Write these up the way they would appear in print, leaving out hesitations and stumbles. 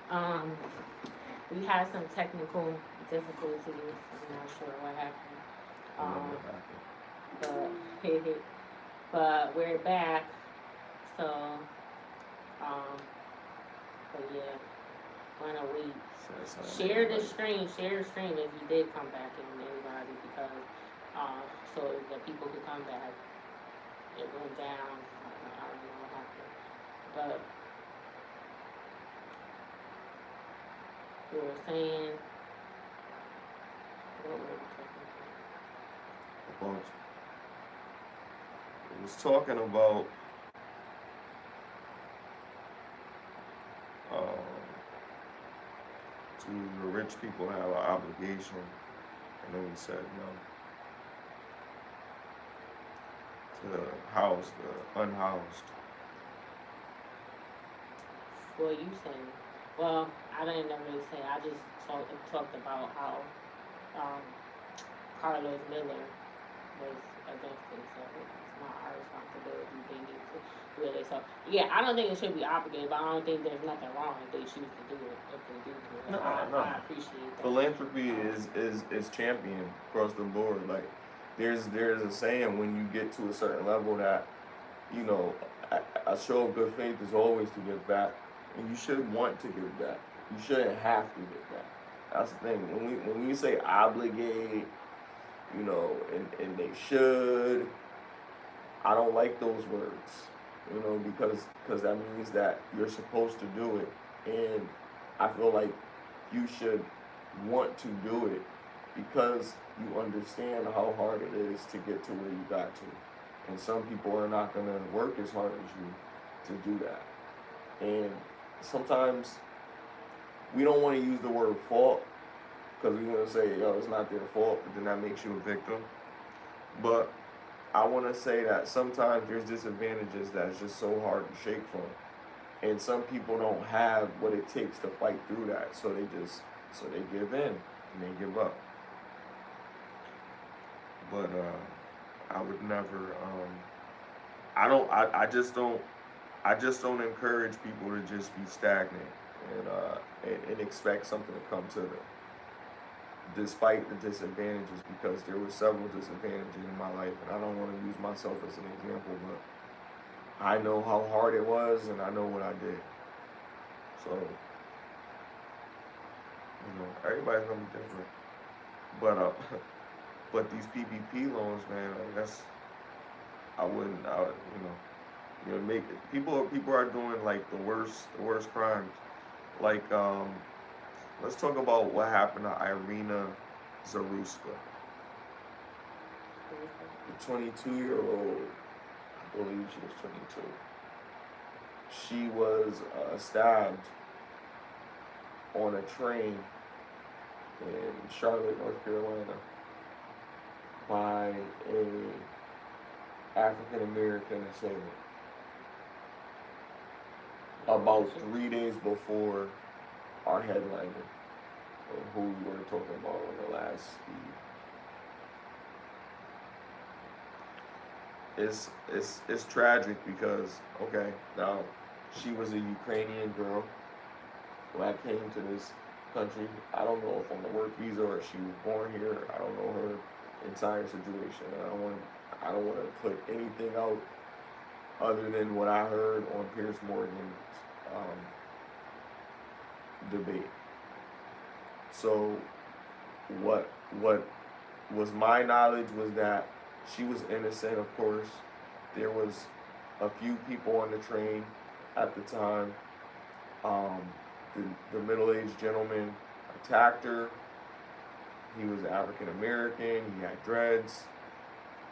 Um, we had some technical difficulties. I'm not sure what happened. I know Um, what happened. but but we're back. So, um, but yeah, when a week. Said something Share the like, stream. Share the stream if you did come back and anybody because so that people could come back. It went down. I don't know what happened, but we were saying what were we talking about, it was talking about um, do the rich people have an obligation? And then we said no to the house, the unhoused. about? What you saying? Well, I didn't really say. I just talked about how um, Carlos Miller was against it, so it's not our responsibility. They need to do it. So yeah, I don't think it should be obligated, but I don't think there's nothing wrong if they choose to do it. If they do it, No, no. I appreciate that. Philanthropy is championed across the board. Like there's a saying when you get to a certain level that you know a show of good faith is always to give back, and you should want to give back. You shouldn't have to give back. That's the thing. When we say obligate, you know, and they should, I don't like those words, you know, because that means that you're supposed to do it, and I feel like you should want to do it because you understand how hard it is to get to where you got to, and some people are not gonna work as hard as you to do that, and sometimes we don't want to use the word fault because we're gonna say, yo, it's not their fault, but then that makes you a victim, but I want to say that sometimes there's disadvantages that's just so hard to shake from, and some people don't have what it takes to fight through that, so they give in and they give up. But I would never. I don't. I just don't encourage people to just be stagnant and expect something to come to them, despite the disadvantages, because there were several disadvantages in my life, and I don't want to use myself as an example, but I know how hard it was, and I know what I did. So, everybody's gonna be different. But but these PPP loans, man, like that's I wouldn't, make it. People are doing like the worst crimes. Like, let's talk about what happened to Iryna Zaruska, the 22-year-old. I believe she was 22. She was stabbed on a train in Charlotte, North Carolina, by a African American assailant about 3 days before our headliner, who we were talking about on the last feed. It's tragic because okay, now she was a Ukrainian girl who had came to this country. I don't know if on the work visa or she was born here. I don't know her entire situation. I don't want to put anything out other than what I heard on Pierce Morgan's um, debate. So what was my knowledge was that she was innocent. Of course, there was a few people on the train at the time. Um, the middle-aged gentleman attacked her. He was African American. He had dreads,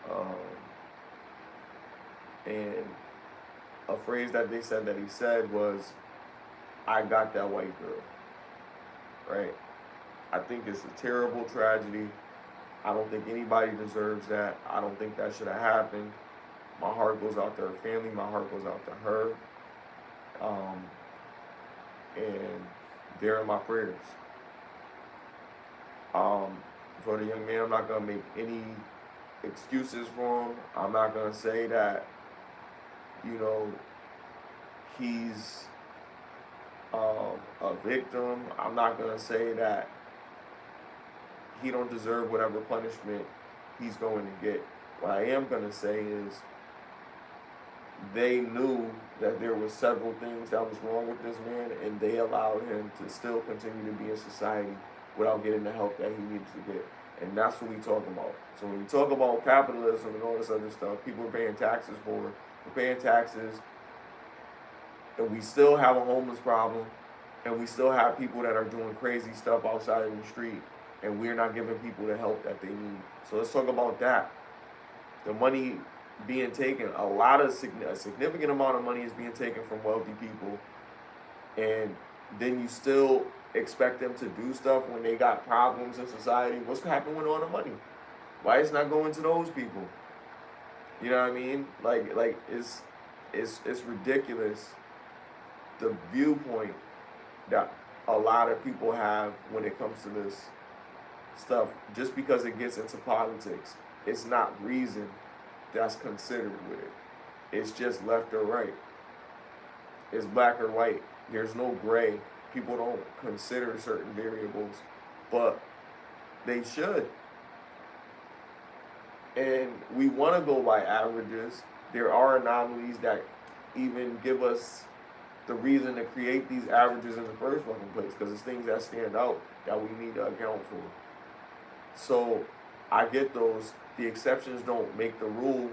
um, and a phrase that they said that he said was, "I got that white girl." Right? I think it's a terrible tragedy. I don't think anybody deserves that. I don't think that should have happened. My heart goes out to her family. My heart goes out to her. Um, and they're in my prayers. Um, for the young man, I'm not gonna make any excuses for him. I'm not gonna say that, you know, he's a victim. I'm not gonna say that he don't deserve whatever punishment he's going to get. What I am gonna say is they knew that there were several things that was wrong with this man, and they allowed him to still continue to be in society without getting the help that he needs to get. And that's what we talk about. So when we talk about capitalism and all this other stuff, people are paying taxes for it. We're paying taxes, and we still have a homeless problem, and we still have people that are doing crazy stuff outside in the street, and we're not giving people the help that they need. So let's talk about that. The money being taken, a significant amount of money is being taken from wealthy people, and then you still expect them to do stuff when they got problems in society. What's happening with all the money? Why it's not going to those people? You know what I mean? Like it's ridiculous the viewpoint that a lot of people have when it comes to this stuff. Just because it gets into politics, it's not reason that's considered with it. It's just left or right. It's black or white. There's no gray. People don't consider certain variables, but they should. And we want to go by averages. There are anomalies that even give us the reason to create these averages in the first fucking place, because it's things that stand out that we need to account for. So I get those. The exceptions don't make the rule,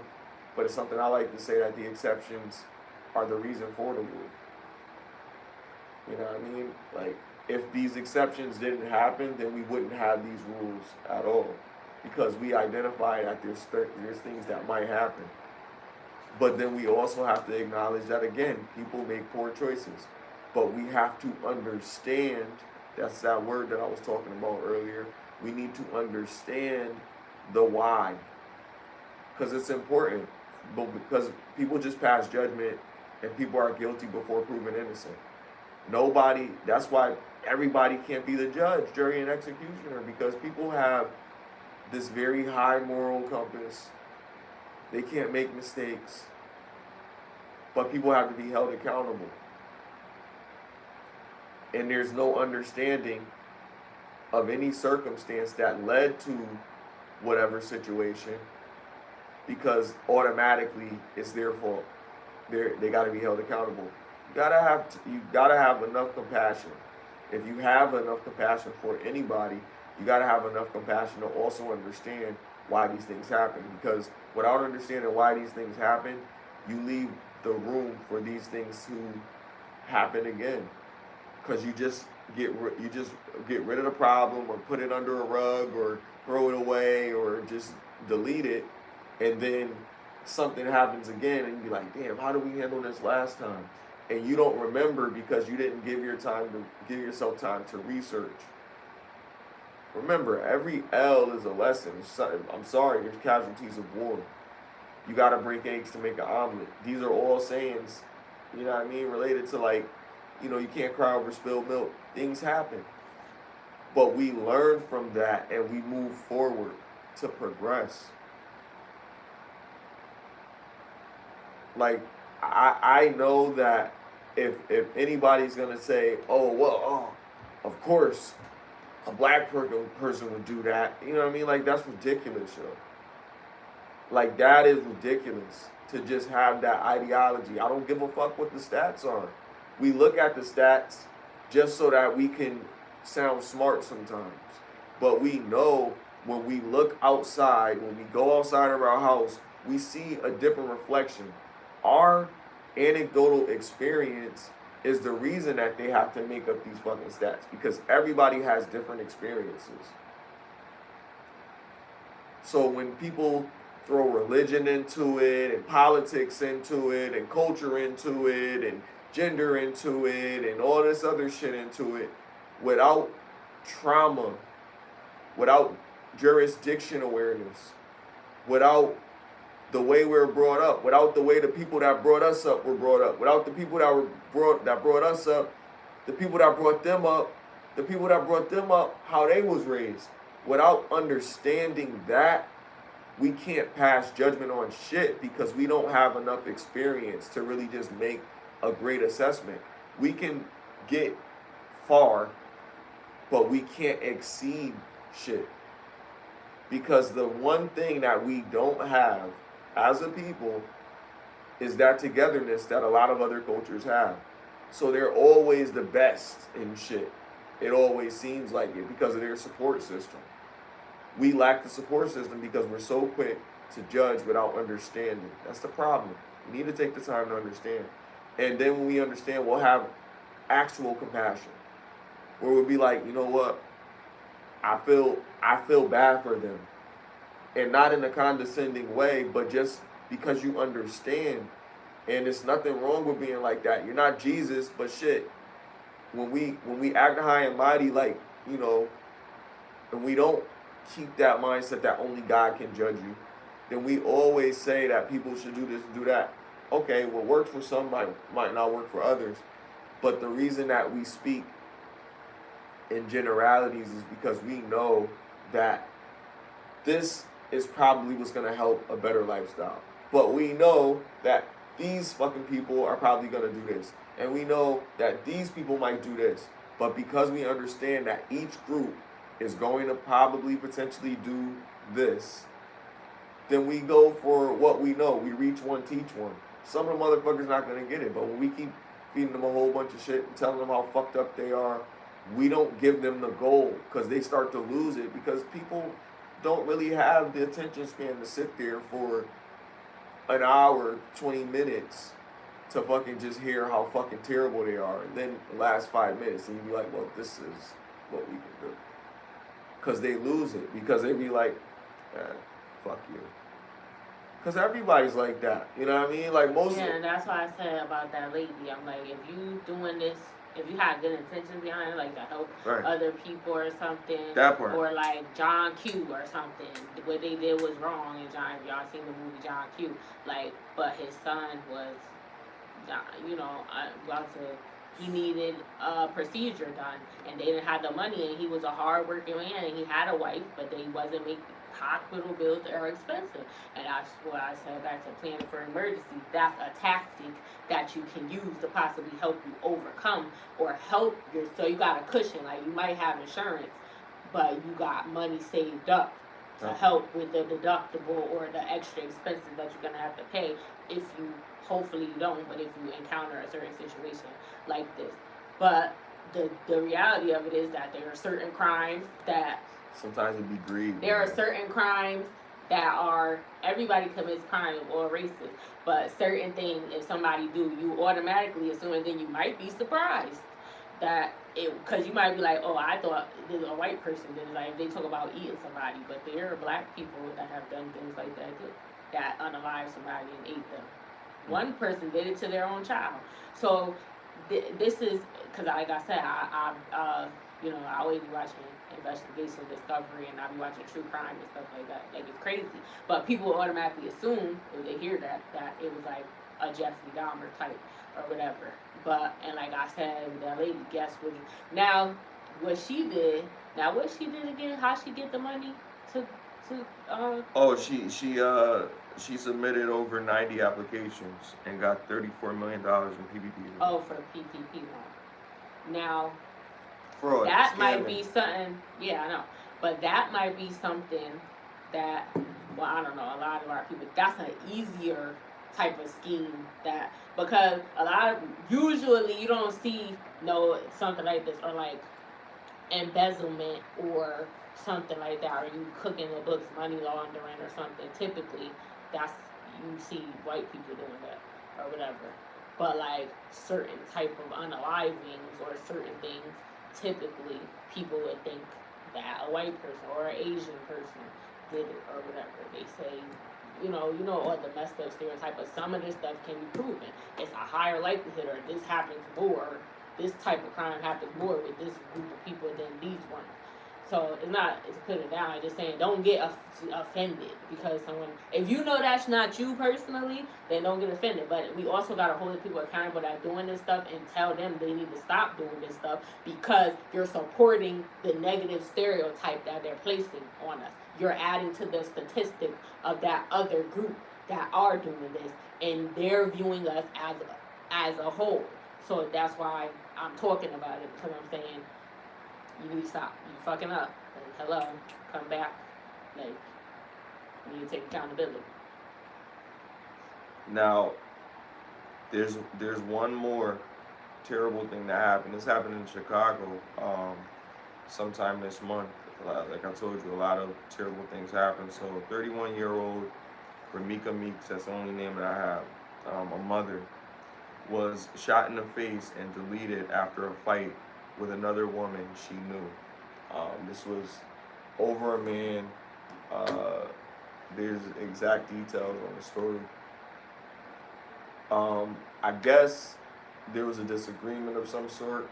but it's something I like to say, that the exceptions are the reason for the rule. You know what I mean? Like, if these exceptions didn't happen, then we wouldn't have these rules at all, because we identify that there's things that might happen. But then we also have to acknowledge that, again, people make poor choices. But we have to understand, that's that word that I was talking about earlier, we need to understand the why. Because it's important. But because people just pass judgment and people are guilty before proven innocent. Nobody, that's why everybody can't be the judge, jury, and executioner, because people have this very high moral compass. They can't make mistakes, but people have to be held accountable. And there's no understanding of any circumstance that led to whatever situation, because automatically it's their fault. They got to be held accountable. You gotta have enough compassion. If you have enough compassion for anybody, you gotta have enough compassion to also understand why these things happen. Because without understanding why these things happen, you leave the room for these things to happen again. Because you just get rid of the problem, or put it under a rug, or throw it away, or just delete it, and then something happens again, and you be like, damn, how did we handle this last time? And you don't remember because you didn't give yourself time to research. Remember, every L is a lesson. I'm sorry, there's casualties of war. You gotta break eggs to make an omelet. These are all sayings, you know what I mean, related to, like, you know, you can't cry over spilled milk. Things happen. But we learn from that and we move forward to progress. Like, I know that if anybody's gonna say, oh, well, of course, a black person would do that, you know what I mean? Like, that's ridiculous, yo. Like, that is ridiculous to just have that ideology. I don't give a fuck what the stats are. We look at the stats just so that we can sound smart sometimes. But we know when we look outside, when we go outside of our house, we see a different reflection. Our anecdotal experience is the reason that they have to make up these fucking stats, because everybody has different experiences. So when people throw religion into it, and politics into it, and culture into it, and gender into it, and all this other shit into it, without trauma, without jurisdiction awareness, without the way we were brought up, without the way the people that brought us up were brought up, without the people that brought us up, the people that brought them up, the people that brought them up, how they was raised. Without understanding that, we can't pass judgment on shit, because we don't have enough experience to really just make a great assessment. We can get far, but we can't exceed shit. Because the one thing that we don't have as a people is that togetherness that a lot of other cultures have. So they're always the best in shit. It always seems like it because of their support system. We lack the support system because we're so quick to judge without understanding. That's the problem. We need to take the time to understand. And then when we understand, we'll have actual compassion. Where we'll be like, you know what? I feel bad for them. And not in a condescending way, but just because you understand. And it's nothing wrong with being like that. You're not Jesus, but shit. When we act high and mighty, like, you know, and we don't keep that mindset that only God can judge you, then we always say that people should do this and do that. Okay, what works for some might not work for others. But the reason that we speak in generalities is because we know that this is probably what's going to help a better lifestyle. But we know that these fucking people are probably going to do this. And we know that these people might do this. But because we understand that each group is going to probably potentially do this, then we go for what we know. We reach one, teach one. Some of the motherfuckers not going to get it. But when we keep feeding them a whole bunch of shit and telling them how fucked up they are, we don't give them the goal because they start to lose it because people don't really have the attention span to sit there for an hour, 20 minutes to fucking just hear how fucking terrible they are. And then the last 5 minutes, and you be like, well, this is what we can do. Because they lose it. Because they be like, fuck you. Because everybody's like that. You know what I mean? Like most. Yeah, and that's why I said about that lady. I'm like, if you doing this, if you had good intentions behind it, like to help other people or something, that part. Or like John Q or something, what they did was wrong. And John, if y'all seen the movie John Q, like, but his son was, you know, he needed a procedure done, and they didn't have the money, and he was a hard-working man, and he had a wife, but they wasn't making. Hospital bills are expensive, and that's what I said back to planning for emergencies. That's a tactic that you can use to possibly help you overcome or help your. So you got a cushion, like you might have insurance, but you got money saved up to help with the deductible or the extra expenses that you're gonna have to pay if you. Hopefully you don't, but if you encounter a certain situation like this. But the reality of it is that there are certain crimes that. Sometimes it be greed. There are certain crimes that are, everybody commits crimes of all races, but certain things, if somebody do, you automatically assume, and then you might be surprised that because you might be like, oh, I thought this a white person did it. Like, they talk about eating somebody, but there are black people that have done things like that too, that unalived somebody and ate them. One person did it to their own child. So this is, because like I said, I you know, I always be watching investigation, discovery, and I be watching true crime and stuff like that. Like, it's crazy. But people automatically assume, when they hear that it was like a Jeffrey Dahmer type or whatever. But, and like I said, that lady, guess what? Now, what she did again, how she get the money to Oh, she submitted over 90 applications and got $34 million in PPP. Oh, for PPP loan. Now, fraud, that scamming. might be something, yeah, I know. But that might be something that, well, I don't know, a lot of our people, that's an easier type of scheme that, because a lot of, usually you don't see something like this, or like embezzlement or something like that, or you cooking the books, money laundering or something. Typically, that's, you see white people doing that or whatever. But like certain type of unalivings or certain things, typically people would think that a white person or an Asian person did it or whatever. They say, you know all the messed up stereotype, but some of this stuff can be proven. It's a higher likelihood, or this happens more, this type of crime happens more with this group of people than these ones. So it's not to put it down, I'm just saying don't get offended because someone, if you know that's not you personally, then don't get offended. But we also got to hold the people accountable that are doing this stuff and tell them they need to stop doing this stuff because you're supporting the negative stereotype that they're placing on us. You're adding to the statistic of that other group that are doing this, and they're viewing us as a whole. So that's why I'm talking about it, because I'm saying you need to stop. You fucking up. Like, hello, come back. Like, you need to take accountability. Now, there's one more terrible thing that happened. This happened in Chicago sometime this month. Like I told you, a lot of terrible things happened. So, 31-year-old Romeca Meeks, that's the only name that I have, a mother, was shot in the face and deleted after a fight with another woman she knew. This was over a man. Uh, there's exact details on the story. I guess there was a disagreement of some sort.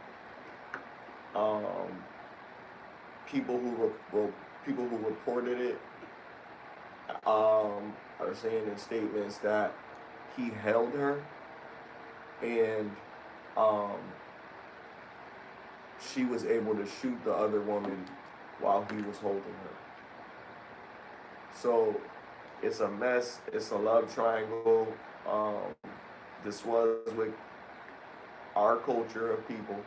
Um, people who reported it are saying in statements that he held her and um, she was able to shoot the other woman while he was holding her. So it's a mess. It's a love triangle. This was with our culture of people,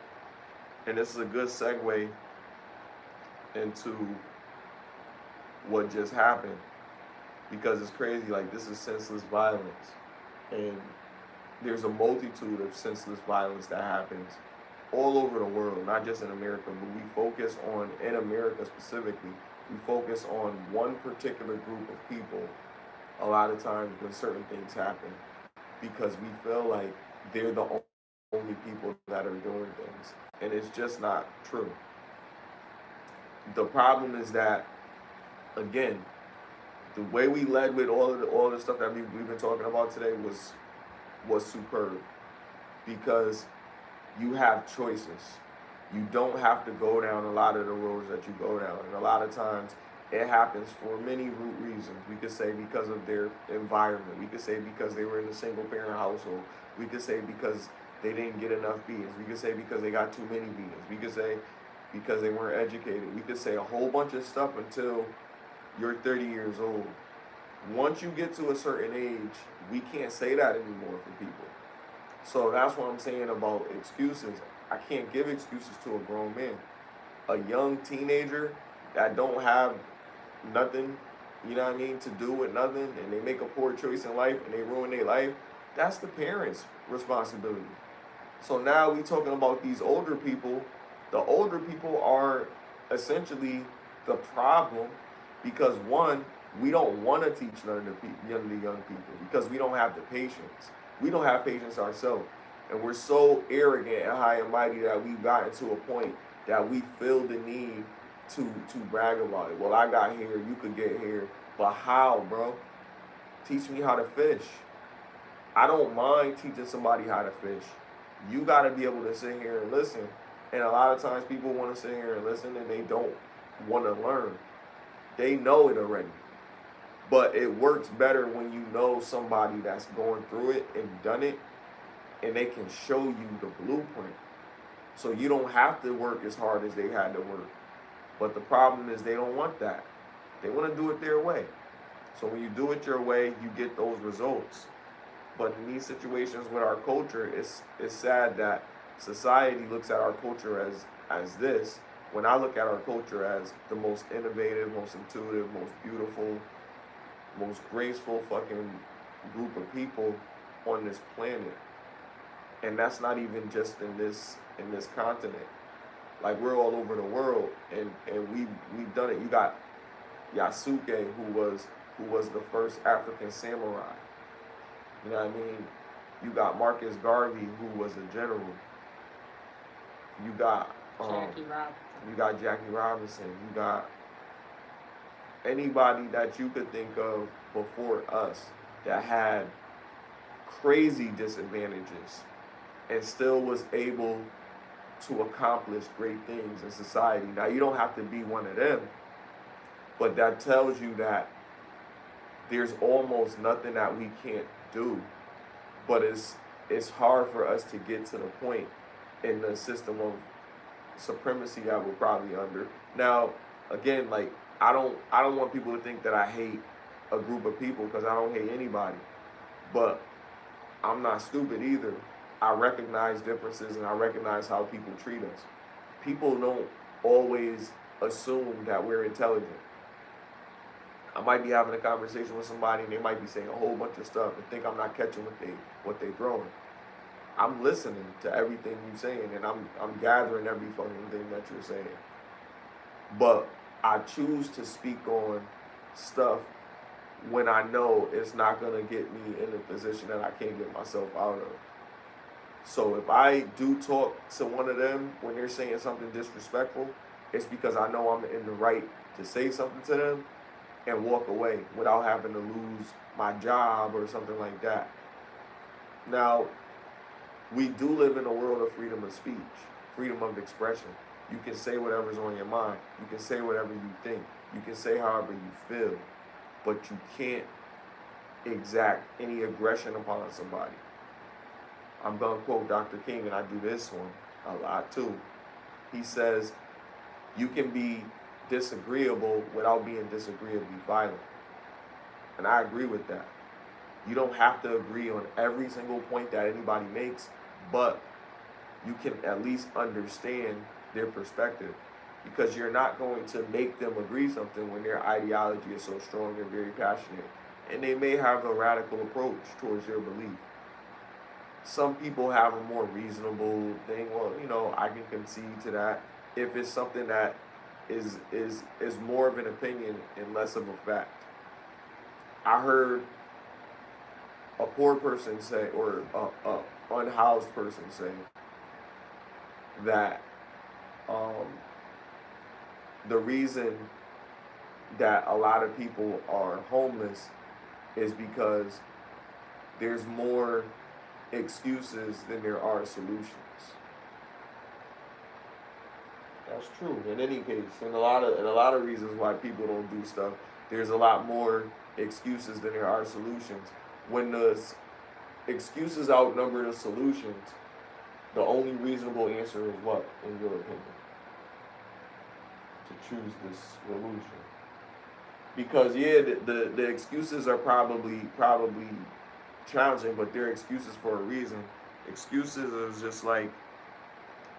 and this is a good segue into what just happened, because it's crazy. Like, this is senseless violence, and there's a multitude of senseless violence that happens all over the world, not just in America, but we focus on, in America specifically, we focus on one particular group of people a lot of times when certain things happen, because we feel like they're the only people that are doing things, and it's just not true. The problem is that, again, the way we led with all the stuff that we've been talking about today was superb, because you have choices. You don't have to go down a lot of the roads that you go down, and a lot of times it happens for many root reasons. We could say because of their environment. We could say because they were in a single parent household. We could say because they didn't get enough beatings. We could say because they got too many beatings. We could say because they weren't educated. We could say a whole bunch of stuff until you're 30 years old. Once you get to a certain age, we can't say that anymore for people. So that's what I'm saying about excuses. I can't give excuses to a grown man. A young teenager that don't have nothing, you know what I mean, to do with nothing, and they make a poor choice in life and they ruin their life, that's the parents' responsibility. So now we talking about these older people. The older people are essentially the problem, because one, we don't want to teach none of the young people because we don't have the patience. We don't have patience ourselves. And we're so arrogant and high and mighty that we've gotten to a point that we feel the need to brag about it. Well, I got here, you could get here. But how, bro? Teach me how to fish. I don't mind teaching somebody how to fish. You got to be able to sit here and listen. And a lot of times people want to sit here and listen and they don't want to learn. They know it already. But it works better when you know somebody that's going through it and done it, and they can show you the blueprint. So you don't have to work as hard as they had to work. But the problem is they don't want that. They want to do it their way. So when you do it your way, you get those results. But in these situations with our culture, it's sad that society looks at our culture as this, when I look at our culture as the most innovative, most intuitive, most beautiful, most graceful fucking group of people on this planet. And that's not even just in this continent. Like, we're all over the world, and we've done it. You got Yasuke, who was the first African samurai. You know what I mean? You got Marcus Garvey, who was a general. You got Jackie Robinson. You got anybody that you could think of before us that had crazy disadvantages and still was able to accomplish great things in society. Now, you don't have to be one of them, but that tells you that there's almost nothing that we can't do. But it's hard for us to get to the point in the system of supremacy that we're probably under. Now, again, like, I don't want people to think that I hate a group of people, because I don't hate anybody. But I'm not stupid either. I recognize differences and I recognize how people treat us. People don't always assume that we're intelligent. I might be having a conversation with somebody and they might be saying a whole bunch of stuff and think I'm not catching what they throwing. I'm listening to everything you're saying and I'm gathering every fucking thing that you're saying. But I choose to speak on stuff when I know it's not gonna get me in a position that I can't get myself out of. So if I do talk to one of them when they're saying something disrespectful, it's because I know I'm in the right to say something to them and walk away without having to lose my job or something like that. Now, we do live in a world of freedom of speech, freedom of expression. You can say whatever's on your mind. You can say whatever you think. You can say however you feel. But you can't exact any aggression upon somebody. I'm going to quote Dr. King, and I do this one a lot too. He says, you can be disagreeable without being disagreeably violent. And I agree with that. You don't have to agree on every single point that anybody makes, but you can at least understand their perspective, because you're not going to make them agree something when their ideology is so strong and very passionate. And they may have a radical approach towards your belief. Some people have a more reasonable thing. Well, you know, I can concede to that if it's something that is more of an opinion and less of a fact. I heard a poor person say, or a unhoused person say, that the reason that a lot of people are homeless is because there's more excuses than there are solutions. That's true. In any case, and a lot of reasons why people don't do stuff, there's a lot more excuses than there are solutions. When the excuses outnumber the solutions, the only reasonable answer is what, in your opinion? To choose this solution. Because yeah, the excuses are probably challenging, but they're excuses for a reason. Excuses is just like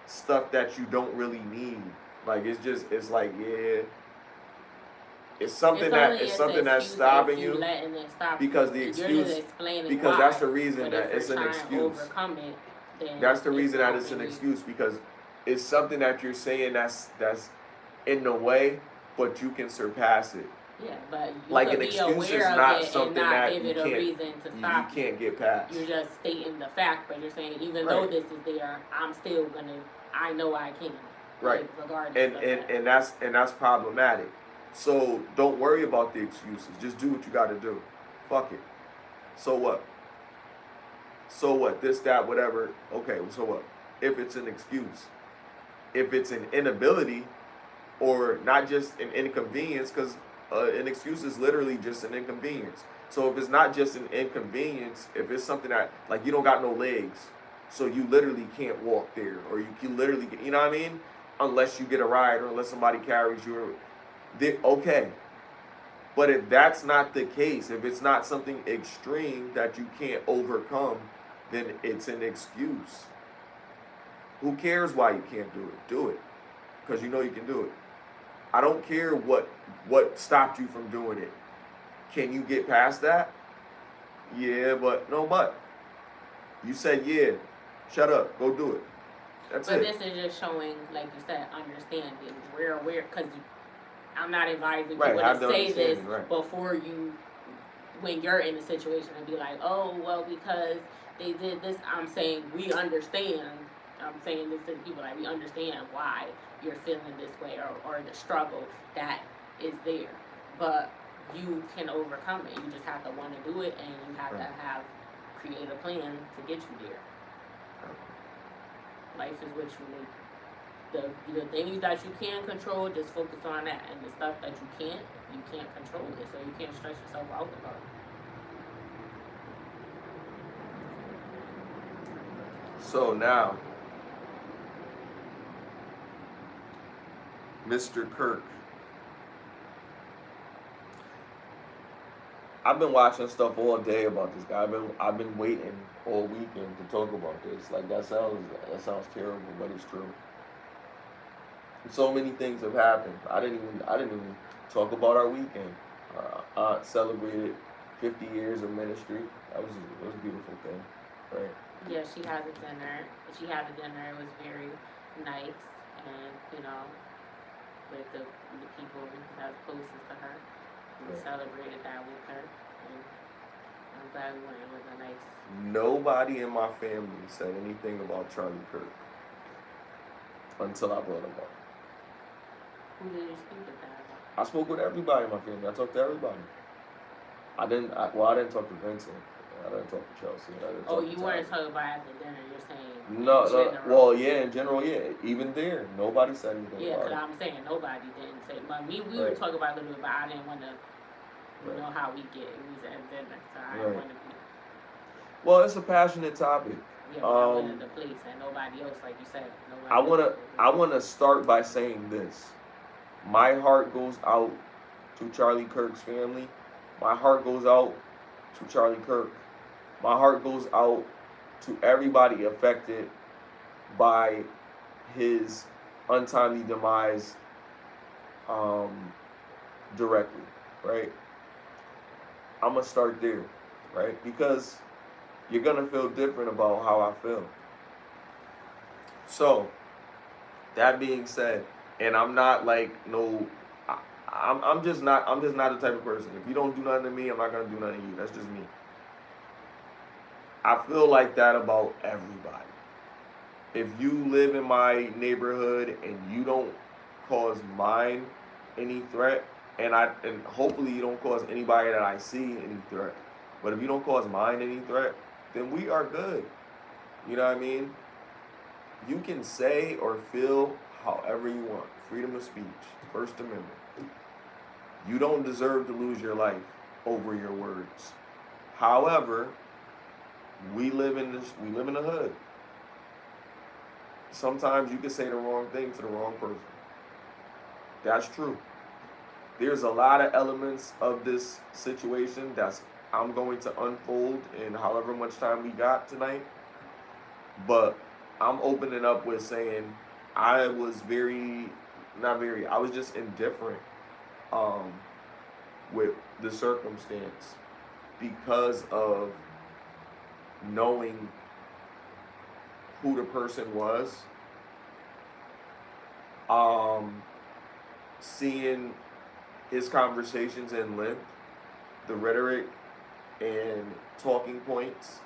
stuff that you don't really need. Like it's like, yeah, it's something that's stopping you. Because the excuse, because that's the reason that it's an excuse. That's the reason that it's an excuse, because it's something that you're saying that's in the way, but you can surpass it. Yeah, but you like could an be excuse aware is not of it something and not that give it a reason to stop you can't get past. You're just stating the fact, but you're saying even though this is there, I'm still gonna. I know I can. Right. Like, regardless and that's problematic. So don't worry about the excuses. Just do what you got to do. Fuck it. So what? So what? This, that, whatever. Okay. So what? If it's an excuse, if it's an inability, or not just an inconvenience, because an excuse is literally just an inconvenience. So if it's not just an inconvenience, if it's something that, like, you don't got no legs, so you literally can't walk there, or you can literally, you know what I mean? Unless you get a ride, or unless somebody carries you, okay. But if that's not the case, if it's not something extreme that you can't overcome, then it's an excuse. Who cares why you can't do it? Do it, because you know you can do it. I don't care what stopped you from doing it. Can you get past that? Yeah, but no, but you said yeah. Shut up. Go do it. That's it. But this is just showing, like you said, understanding. We're aware, because I'm not advising right, people to say this right. before you, when you're in the situation, and be like, oh, well, because they did this. I'm saying we understand. I'm saying this to the people, like, we understand why you're feeling this way, or the struggle that is there. But you can overcome it. You just have to want to do it, and you have to create a plan to get you there. Life is what you make. The things that you can control, just focus on that. And the stuff that you can't control it. So you can't stress yourself out about it. So now, Mr. Kirk, I've been watching stuff all day about this guy. I've been waiting all weekend to talk about this. Like that sounds terrible, but it's true. So many things have happened. I didn't even talk about our weekend. Our aunt celebrated 50 years of ministry. It was a beautiful thing, right? Yeah, she had a dinner. She had a dinner. It was very nice, and with the people that was closest to her, we celebrated that with her. And I'm glad we went. It was a nice. Nobody in my family said anything about Charlie Kirk until I brought him up. Who did you speak with that about? I spoke with everybody in my family. I talked to everybody. I didn't talk to Vincent. I didn't talk to Chelsea. You weren't talking about at the dinner. You're saying no. Well, yeah, in general, yeah. Even there, nobody said anything. Yeah, because I'm saying nobody didn't say. But we were talking about it a little bit, but I didn't want to. You know how we get. We was at dinner, so I didn't want to be. Well, it's a passionate topic. Yeah, I went to the place and nobody else, like you said. I wanna start by saying this. My heart goes out to Charlie Kirk's family. My heart goes out to Charlie Kirk. My heart goes out to everybody affected by his untimely demise directly, right? I'm going to start there, right? Because you're going to feel different about how I feel. So, that being said, and I'm not like I'm just not the type of person. If you don't do nothing to me, I'm not gonna do nothing to you. That's just me. I feel like that about everybody. If you live in my neighborhood and you don't cause mine any threat, and hopefully you don't cause anybody that I see any threat. But if you don't cause mine any threat, then we are good. You know what I mean? You can say or feel however you want. Freedom of speech, First Amendment. You don't deserve to lose your life over your words. However, we live in the hood. Sometimes you can say the wrong thing to the wrong person. That's true. There's a lot of elements of this situation I'm going to unfold in however much time we got tonight. But I'm opening up with saying I was I was just indifferent with the circumstance because of knowing who the person was, seeing his conversations in length, the rhetoric and talking points.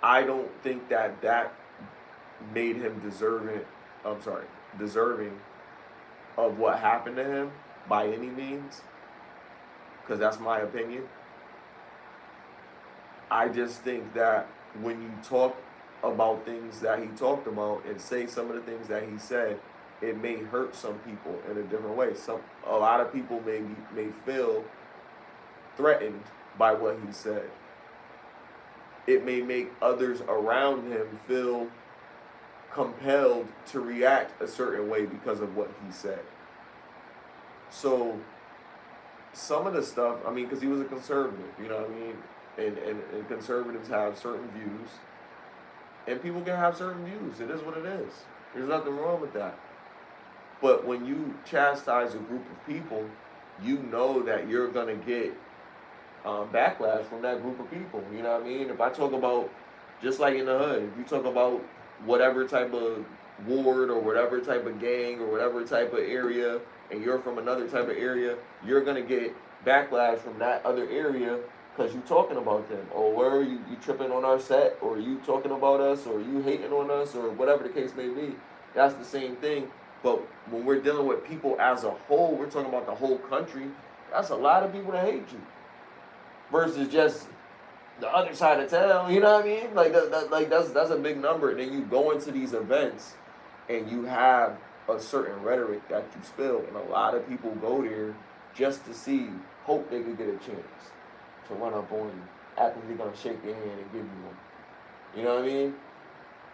I don't think that made him deserving of what happened to him by any means, because that's my opinion. I just think that when you talk about things that he talked about and say some of the things that he said, it may hurt some people in a different way. A lot of people may feel threatened by what he said. It may make others around him feel compelled to react a certain way because of what he said. So some of the stuff, I mean, because he was a conservative, you know what I mean? And conservatives have certain views, and people can have certain views. It is what it is. There's nothing wrong with that. But when you chastise a group of people, you know that you're going to get backlash from that group of people. You know what I mean? If I talk about, just like in the hood, if you talk about whatever type of ward or whatever type of gang or whatever type of area, and you're from another type of area, you're going to get backlash from that other area because you're talking about them. Or where are you tripping on our set, or you talking about us, or you hating on us, or whatever the case may be. That's the same thing. But when we're dealing with people as a whole, we're talking about the whole country, that's a lot of people that hate you. Versus just the other side of town, you know what I mean? Like that's a big number. And then you go into these events and you have a certain rhetoric that you spill, and a lot of people go there just to see, hope they could get a chance to run up on you, act like they're gonna shake your hand and give you one. You know what I mean?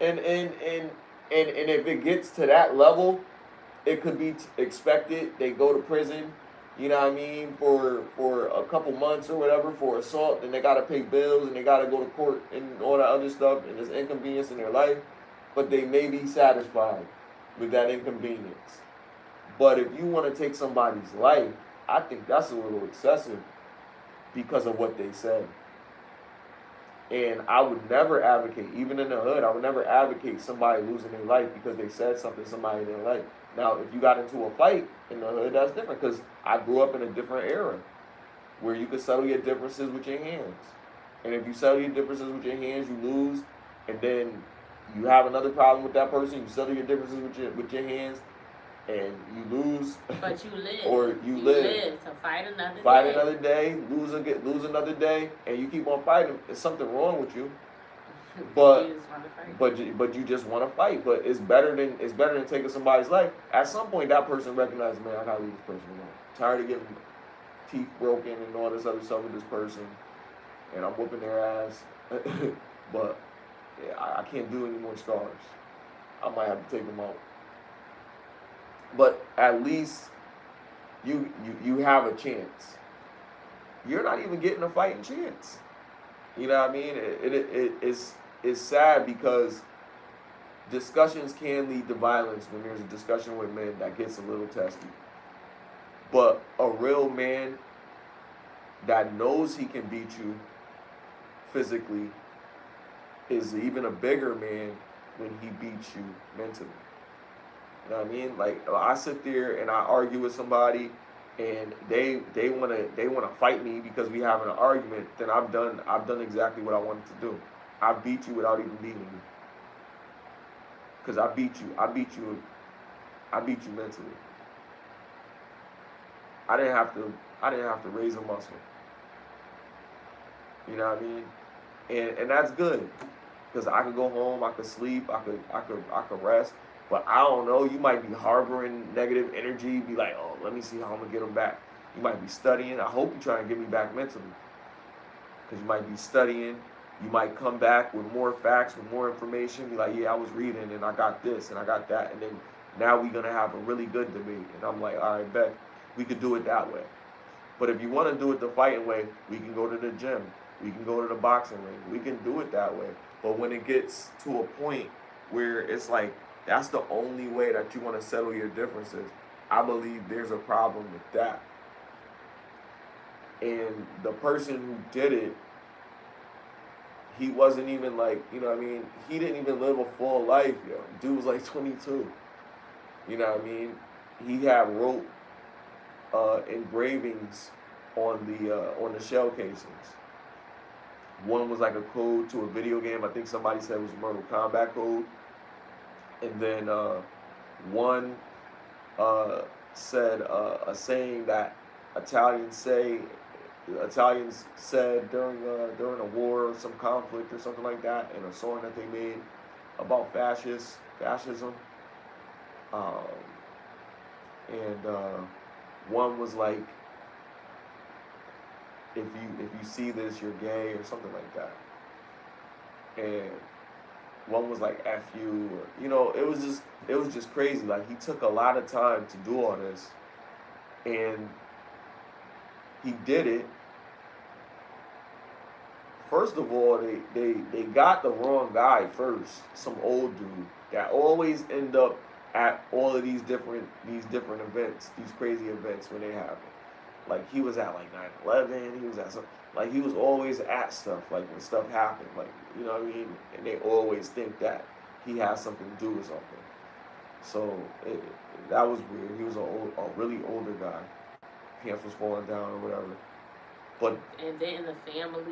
And if it gets to that level, it could be expected. They go to prison. you know what I mean, for a couple months or whatever for assault, then they gotta pay bills and they gotta go to court and all that other stuff, and it's inconvenience in their life, but they may be satisfied with that inconvenience. But if you want to take somebody's life, I think that's a little excessive because of what they said. And I would never advocate, even in the hood, I would never advocate somebody losing their life because they said something to somebody in their life. Now, if you got into a fight in the hood, that's different because I grew up in a different era where you could settle your differences with your hands. And if you settle your differences with your hands, you lose, and then you have another problem with that person, you settle your differences with your hands, and you lose. But you live. Or you live to fight another day. Fight another day, lose another day, and you keep on fighting. There's something wrong with you. But you just want to fight. But you just want to fight. But it's better than taking somebody's life. At some point, that person recognizes, man, I gotta leave this person alone. I'm tired of getting teeth broken and all this other stuff with this person, and I'm whooping their ass. But yeah, I can't do any more scars. I might have to take them out. But at least you have a chance. You're not even getting a fighting chance. You know what I mean? It's sad because discussions can lead to violence when there's a discussion with men that gets a little testy. But a real man that knows he can beat you physically is even a bigger man when he beats you mentally. You know what I mean? Like, I sit there and I argue with somebody and they wanna fight me because we having an argument, then I've done exactly what I wanted to do. I beat you without even beating you. Cause I beat you mentally. I didn't have to raise a muscle. You know what I mean? And that's good. Cause I could go home, I could sleep, I could rest. But I don't know, you might be harboring negative energy, be like, oh, let me see how I'm gonna get them back. You might be studying. I hope you try and get me back mentally. Because you might be studying. You might come back with more facts, with more information. Be like, yeah, I was reading and I got this and I got that. And then now we're gonna have a really good debate. And I'm like, all right, bet. We could do it that way. But if you want to do it the fighting way, we can go to the gym. We can go to the boxing ring. We can do it that way. But when it gets to a point where it's like, that's the only way that you want to settle your differences, I believe there's a problem with that. And the person who did it, he wasn't even like, you know what I mean? He didn't even live a full life, yo. Dude was like 22. You know what I mean? He had wrote engravings on the shell casings. One was like a code to a video game. I think somebody said it was a Mortal Kombat code. And then one said a saying that Italians said during a war or some conflict or something like that, in a song that they made about fascism. And one was like, if you see this, you're gay or something like that. And one was like F you, or, you know, it was just crazy. Like, he took a lot of time to do all this, and he did it. First of all, they got the wrong guy first, some old dude that always end up at all of these different events, these crazy events when they happen. Like, he was at like 9/11, he was at some, like, he was always at stuff, like, when stuff happened, like, you know what I mean? And they always think that he has something to do with something. So that was weird. He was a really older guy. Pants was falling down or whatever. But and didn't the family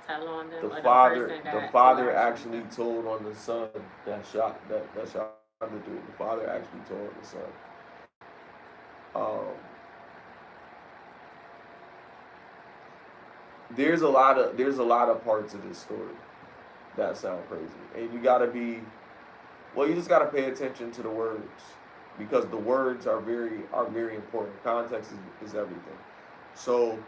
tell on them? The father actually told on the son that shot the dude. The father actually told on the son. There's a lot of parts of this story that sound crazy, and you just gotta pay attention to the words, because the words are very important. Context is everything. So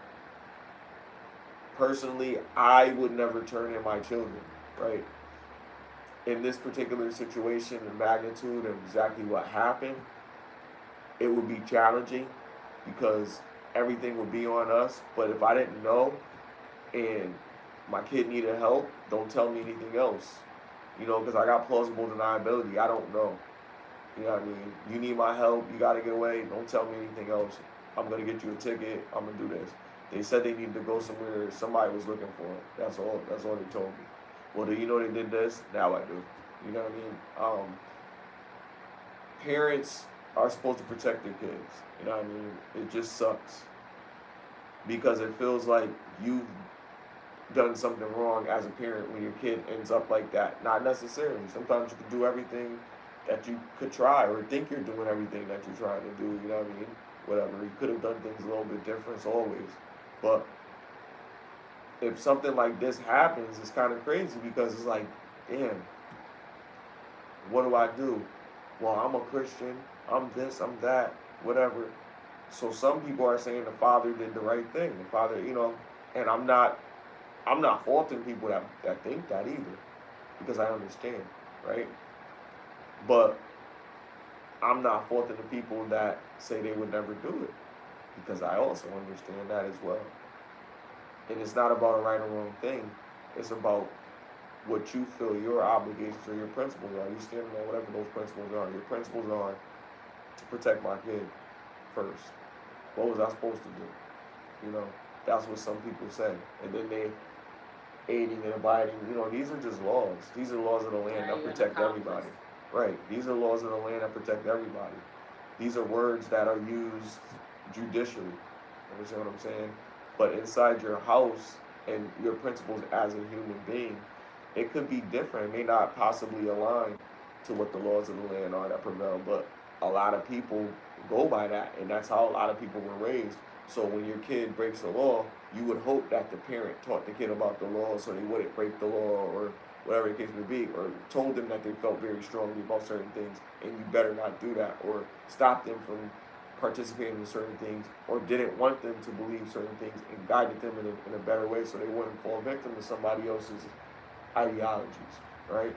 personally, I would never turn in my children, right? In this particular situation, the magnitude of exactly what happened, it would be challenging, because everything would be on us. But if I didn't know and my kid needed help, don't tell me anything else. You know, because I got plausible deniability. I don't know. You know what I mean? You need my help. You got to get away. Don't tell me anything else. I'm going to get you a ticket. I'm going to do this. They said they needed to go somewhere. Somebody was looking for them. That's all. That's all they told me. Well, do you know they did this? Now I do. You know what I mean? Parents are supposed to protect their kids. You know what I mean? It just sucks because it feels like you've done something wrong as a parent when your kid ends up like that. Not necessarily. Sometimes you can do everything that you could try or think you're doing everything that you're trying to do. You know what I mean? Whatever. You could have done things a little bit different, as always. But if something like this happens, it's kind of crazy because it's like, damn, what do I do? Well, I'm a Christian. I'm this, I'm that, whatever. So some people are saying the father did the right thing. The father, you know, and I'm not faulting people that think that either, because I understand, right? But I'm not faulting the people that say they would never do it, because I also understand that as well. And it's not about a right or wrong thing. It's about what you feel your obligations or your principles are. You stand on whatever those principles are. Your principles are to protect my kid first. What was I supposed to do? You know, that's what some people say. And then they aiding and abiding. You know, these are just laws. These are laws of the land that protect everybody. Right. These are laws of the land that protect everybody. These are words that are used judicially. You understand what I'm saying? But inside your house and your principles as a human being, it could be different. It may not possibly align to what the laws of the land are that prevail, but a lot of people go by that, and that's how a lot of people were raised. So when your kid breaks the law, you would hope that the parent taught the kid about the law so they wouldn't break the law or whatever the case may be, or told them that they felt very strongly about certain things, and you better not do that, or stop them from participating in certain things, or didn't want them to believe certain things and guided them in a better way so they wouldn't fall victim to somebody else's ideologies, right?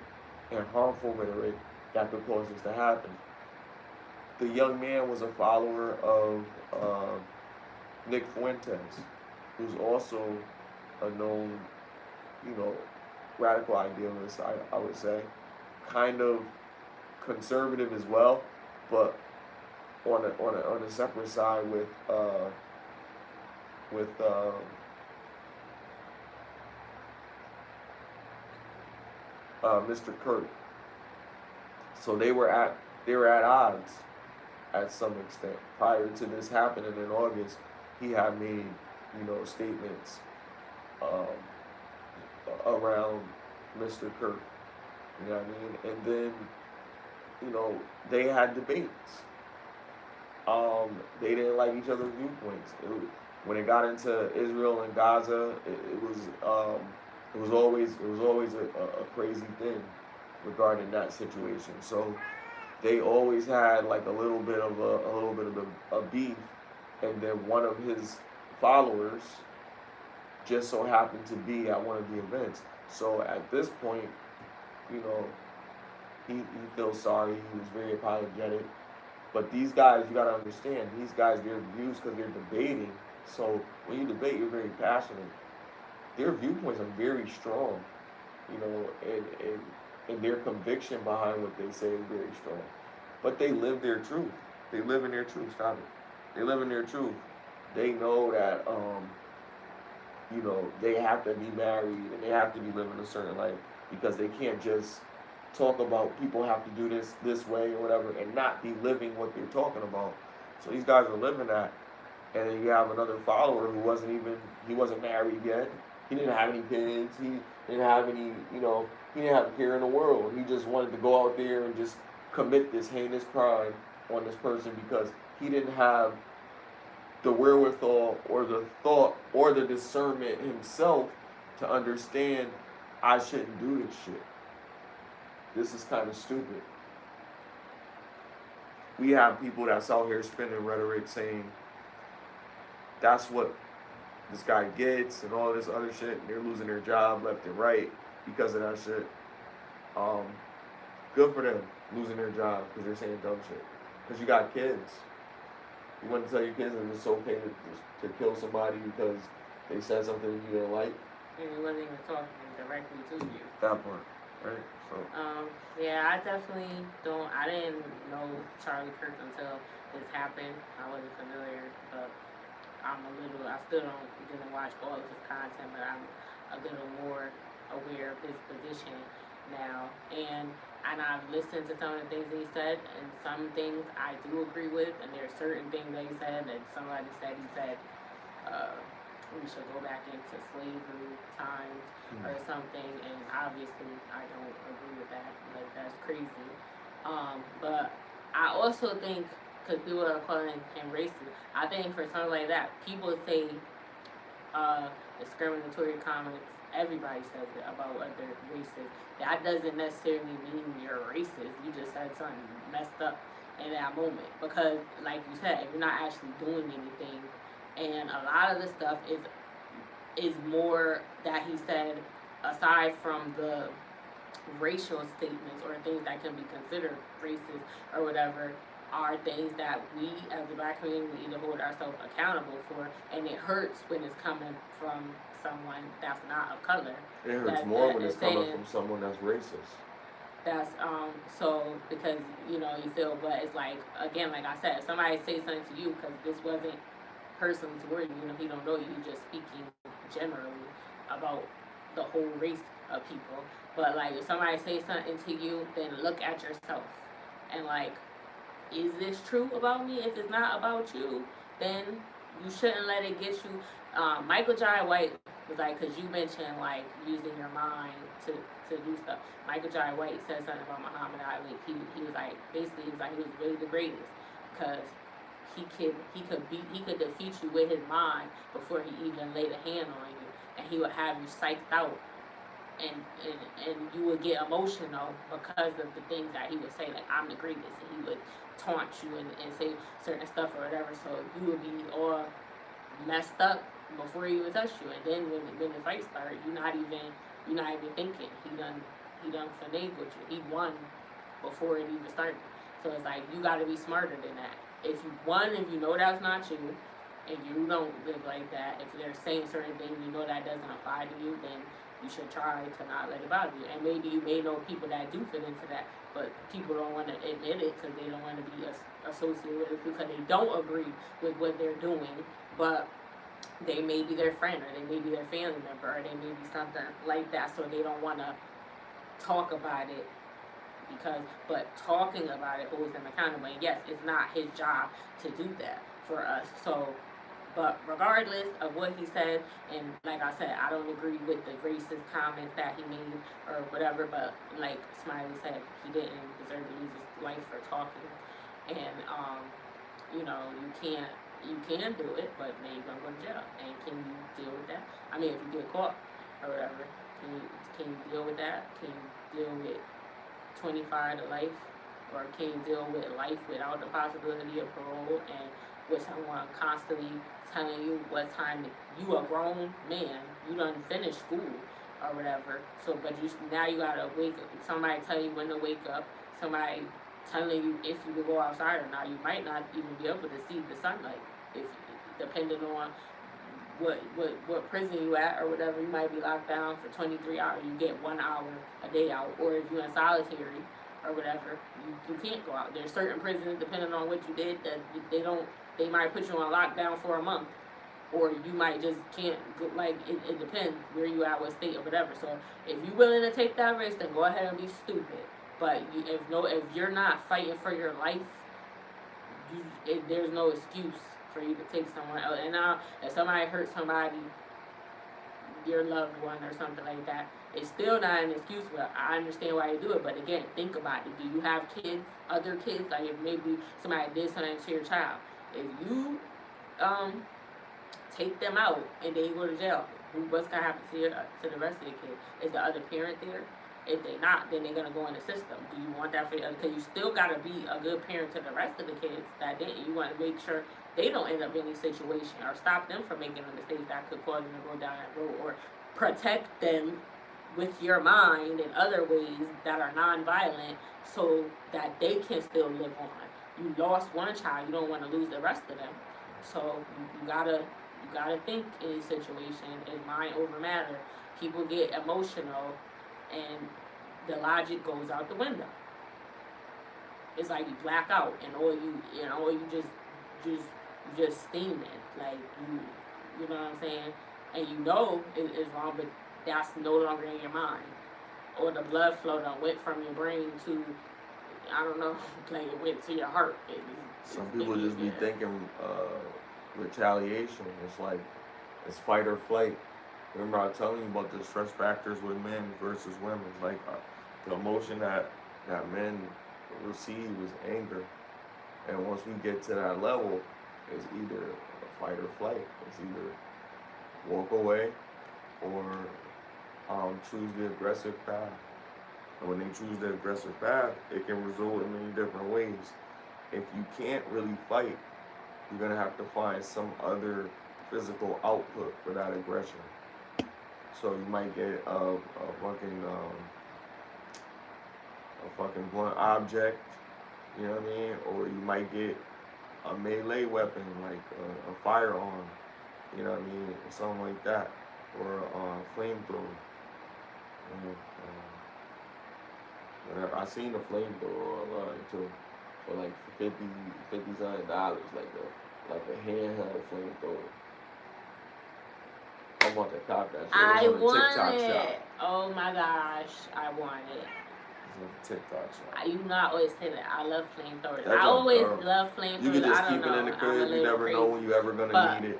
And harmful rhetoric that could cause this to happen. The young man was a follower of Nick Fuentes, who's also a known, you know, radical idealist, I would say. Kind of conservative as well, but on a separate side with Mr. Kirk. So they were at odds at some extent. Prior to this happening in August, he had made, you know, statements around Mr. Kirk. You know what I mean? And then, you know, they had debates. They didn't like each other's viewpoints. When it got into Israel and Gaza, it was always a crazy thing regarding that situation. So they always had like a little bit of a beef, and then one of his followers just so happened to be at one of the events. So at this point, you know, he feels sorry. He was very apologetic. But these guys, you gotta understand, these guys, their views, because they're debating. So when you debate, you're very passionate. Their viewpoints are very strong, you know, and their conviction behind what they say is very strong. But they live their truth. They live in their truth. Stop it. They live in their truth. They know that, you know, they have to be married and they have to be living a certain life, because they can't just talk about people have to do this way or whatever and not be living what they're talking about. So these guys are living that. And then you have another follower who he wasn't married yet. He didn't have any kids. He didn't have any, you know, he didn't have a care in the world. He just wanted to go out there and just commit this heinous crime on this person because he didn't have the wherewithal or the thought or the discernment himself to understand I shouldn't do this shit. This is kind of stupid. We have people that's out here spinning rhetoric saying that's what this guy gets and all this other shit, and they're losing their job left and right because of that shit. Good for them losing their job because they're saying dumb shit. Because you got kids. You want to tell your kids that it's okay to kill somebody because they said something you didn't like? And it wasn't even talking directly to you. That part, right? So. Yeah, I definitely don't. I didn't know Charlie Kirk until this happened. I wasn't familiar, but I still didn't watch all of his content, but I'm a little more aware of his position now. And I've listened to some of the things that he said, and some things I do agree with, and there are certain things that he said that somebody said uh, we should go back into slavery times or something, and obviously I don't agree with that. Like, that's crazy. But I also think, because people are calling him racist, I think for something like that, people say discriminatory comments. Everybody says it about other races. That doesn't necessarily mean you're racist. You just said something messed up in that moment. Because, like you said, if you're not actually doing anything, and a lot of the stuff is more that he said aside from the racial statements or things that can be considered racist or whatever, are things that we as the black community need to hold ourselves accountable for, and it hurts when it's coming from someone that's not of color. It hurts more when it's coming from someone that's racist. That's so because you feel, but it's like, again, like I said, if somebody say something to you, because this wasn't personally toward you, he don't know you, just speaking generally about the whole race of people. But like, if somebody say something to you, then look at yourself and like, is this true about me? If it's not about you, then you shouldn't let it get you. Michael Jai White was like, because you mentioned like using your mind to do stuff. Michael Jai White said something about Muhammad Ali. He was like, basically he was like, he was really the greatest because he could defeat you with his mind before he even laid a hand on you, and he would have you psyched out. And you would get emotional because of the things that he would say, like, I'm the greatest, and he would taunt you and say certain stuff or whatever, so you would be all messed up before he even touched you. And then when the fight started, you're not even thinking. He done finagled you. He won before it even started. So it's like, you gotta be smarter than that. If you know that's not you, and you don't live like that, if they're saying certain things, you know that doesn't apply to you, then you should try to not let it bother you. And maybe you may know people that do fit into that, but people don't want to admit it because they don't want to be associated with it, because they don't agree with what they're doing, but they may be their friend, or they may be their family member, or they may be something like that, so they don't want to talk about it. But talking about it holds him accountable. And yes, it's not his job to do that for us. So, but regardless of what he said, and like I said, I don't agree with the racist comments that he made or whatever, but like Smiley said, he didn't deserve to lose his life for talking. And you can do it, but then you're gonna go to jail. And can you deal with that? I mean, if you get caught or whatever, can you deal with that? Can you deal with 25 to life, or can you deal with life without the possibility of parole, and with someone constantly telling you what time you a grown man, you done finished school or whatever, so but now you gotta wake up, somebody tell you when to wake up, somebody telling you if you can go outside or not. You might not even be able to see the sunlight, if depending on what prison you at or whatever. You might be locked down for 23 hours. You get 1 hour a day out. Or if you're in solitary or whatever, you can't go out. There's certain prisons, depending on what you did, that they might put you on lockdown for a month. Or you might just can't, like, it depends where you at, what state or whatever. So if you're willing to take that risk, then go ahead and be stupid. But if you're not fighting for your life, there's no excuse for you to take someone else. And now, if somebody hurt somebody, your loved one or something like that, it's still not an excuse. But I understand why you do it. But again, think about it. Do you have kids, other kids? Like, if maybe somebody did something to your child, if you take them out and they go to jail, what's gonna happen to the rest of the kids? Is the other parent there? If they're not, then they're gonna go in the system. Do you want that for your other? Because you still gotta be a good parent to the rest of the kids that didn't. You want to make sure they don't end up in any situation, or stop them from making a mistake that could cause them to go down that road, or protect them with your mind in other ways that are non-violent, so that they can still live on. you lost one child, you don't want to lose the rest of them. So you gotta think in a situation is mind over matter. People get emotional, and the logic goes out the window. It's like you black out, and all you just steaming, like you know what I'm saying, and you know it's wrong, but that's no longer in your mind, or the blood flow done went from your brain to, I don't know, like it went to your heart. Some people just be thinking retaliation. It's like it's fight or flight. Remember I was telling you about the stress factors with men versus women. Like the emotion that men receive is anger, and once we get to that level, it's either a fight or flight. It's either walk away or choose the aggressive path. And when they choose the aggressive path, it can result in many different ways. If you can't really fight, you're gonna have to find some other physical output for that aggression. So you might get a fucking blunt object, you know what I mean? Or you might get a melee weapon like a firearm, you know what I mean? Or something like that, or a flamethrower. Whatever. I seen a flamethrower online too, for like $50 like a handheld flamethrower. I'm about to cop that shit. I on want TikTok it. shop. Oh my gosh, I want it. It's on TikTok shop. You know, I always say that I love flamethrowers. That's I always thorough. love flamethrowers. You can just I don't keep it in the crib. You never know when you ever gonna need it.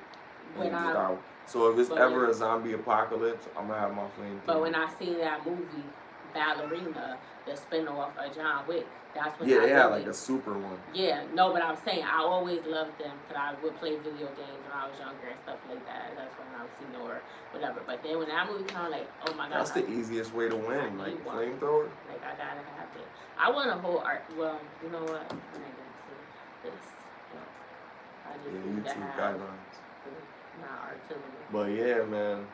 When I, so if it's ever a zombie apocalypse, I'm gonna have my flamethrower. But when I seen that movie, Ballerina, the spin-off of John Wick, that's when they had like a super one. Yeah, no, but I'm saying I always loved them because I would play video games when I was younger and stuff like that. That's when I was or whatever. But then when that movie came out, like, oh my god, that's the easiest way to win. Like flamethrower. Like I gotta have it. I want a whole art. Well, you know what? I'm not gonna say this. I just need to YouTube have guidelines. Not artillery. But yeah, man.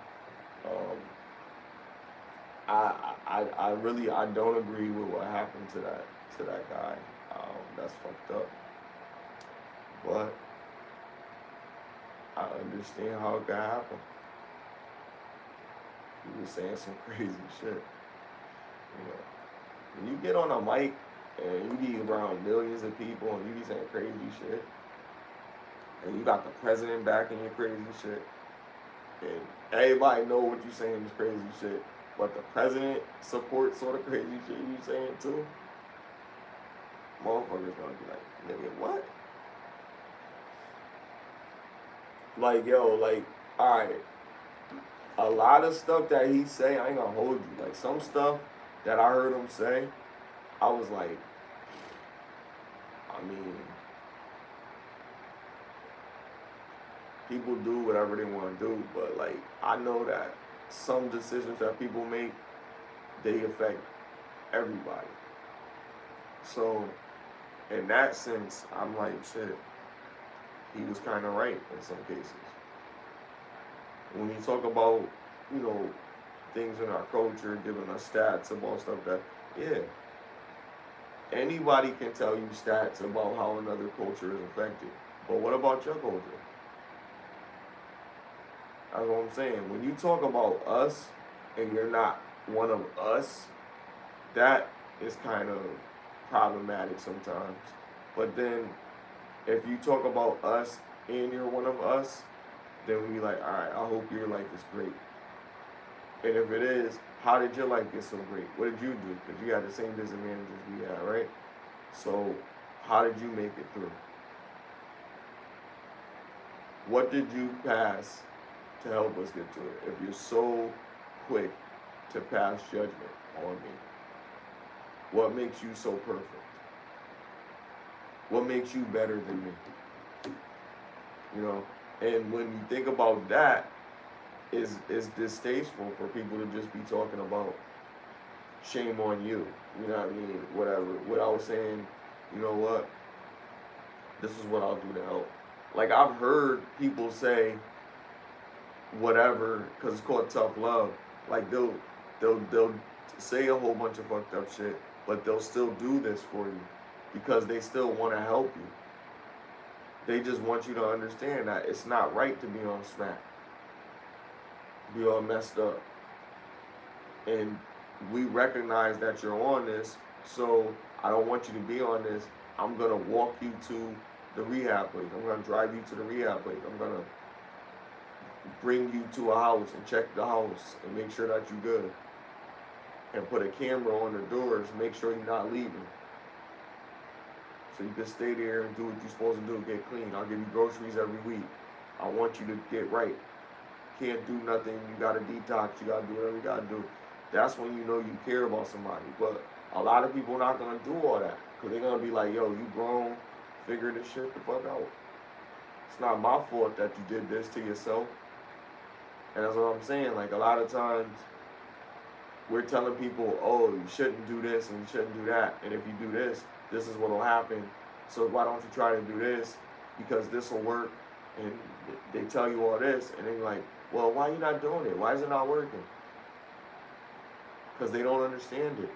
I really don't agree with what happened to that guy. That's fucked up. But I understand how it could happen. He was saying some crazy shit. You know, when you get on a mic and you be around millions of people and you be saying crazy shit, and you got the president backing your crazy shit, and everybody know what you saying is crazy shit, but the president supports sort of crazy shit you saying too, motherfuckers gonna be like, nigga, what? Like, yo, like, alright, a lot of stuff that he say, I ain't gonna hold you. Like, some stuff that I heard him say, I was like, I mean, people do whatever they want to do, but, like, I know that some decisions that people make, they affect everybody. So, in that sense, I'm like, shit, he was kind of right in some cases. When you talk about, you know, things in our culture, giving us stats about stuff that, yeah, anybody can tell you stats about how another culture is affected. But what about your culture? That's what I'm saying. When you talk about us and you're not one of us, that is kind of problematic sometimes. But then if you talk about us and you're one of us, then we be like, all right, I hope your life is great. And if it is, how did your life get so great? What did you do? Because you had the same disadvantages we had, right? So how did you make it through? What did you pass to help us get through it? If you're so quick to pass judgment on me, what makes you so perfect? What makes you better than me? You know? And when you think about that, it's distasteful for people to just be talking about shame on you. You know what I mean? Whatever. Without saying, you know what? This is what I'll do to help. Like, I've heard people say whatever, because it's called tough love. Like, they'll say a whole bunch of fucked up shit, but they'll still do this for you. because they still want to help you. They just want you to understand that it's not right to be on smack, be all messed up. And we recognize that you're on this, so I don't want you to be on this. I'm going to walk you to the rehab place. I'm going to drive you to the rehab place. I'm going to bring you to a house and check the house and make sure that you're good. And put a camera on the doors, make sure you're not leaving. So you can stay there and do what you're supposed to do, get clean. I'll give you groceries every week. I want you to get right. Can't do nothing, you gotta detox, you gotta do whatever you gotta do. That's when you know you care about somebody. But a lot of people not gonna do all that. Because they're gonna be like, yo, you grown, figure this shit the fuck out. It's not my fault that you did this to yourself. And that's what I'm saying. Like, a lot of times, we're telling people, oh, you shouldn't do this and you shouldn't do that. And if you do this, this is what will happen. So why don't you try to do this? Because this will work. And they tell you all this. And then you're like, well, why are you not doing it? Why is it not working? Because they don't understand it.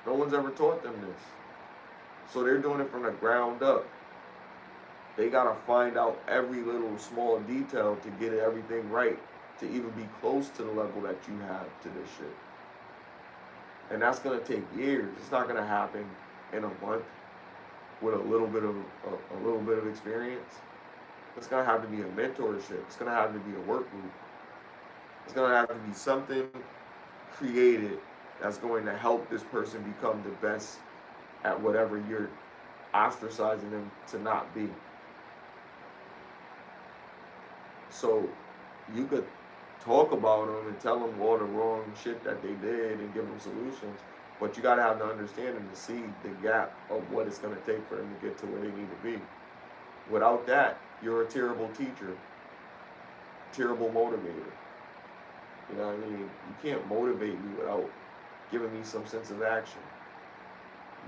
No one's ever taught them this. So they're doing it from the ground up. They got to find out every little small detail to get everything right, to even be close to the level that you have to this shit. And that's going to take years. It's not going to happen in a month with a little bit of experience. It's going to have to be a mentorship. It's going to have to be a work group. It's going to have to be something created that's going to help this person become the best at whatever you're ostracizing them to not be. So you could talk about them and tell them all the wrong shit that they did and give them solutions, but you got to have the understanding to see the gap of what it's going to take for them to get to where they need to be. Without that, you're a terrible teacher, terrible motivator. You know what I mean? You can't motivate me without giving me some sense of action.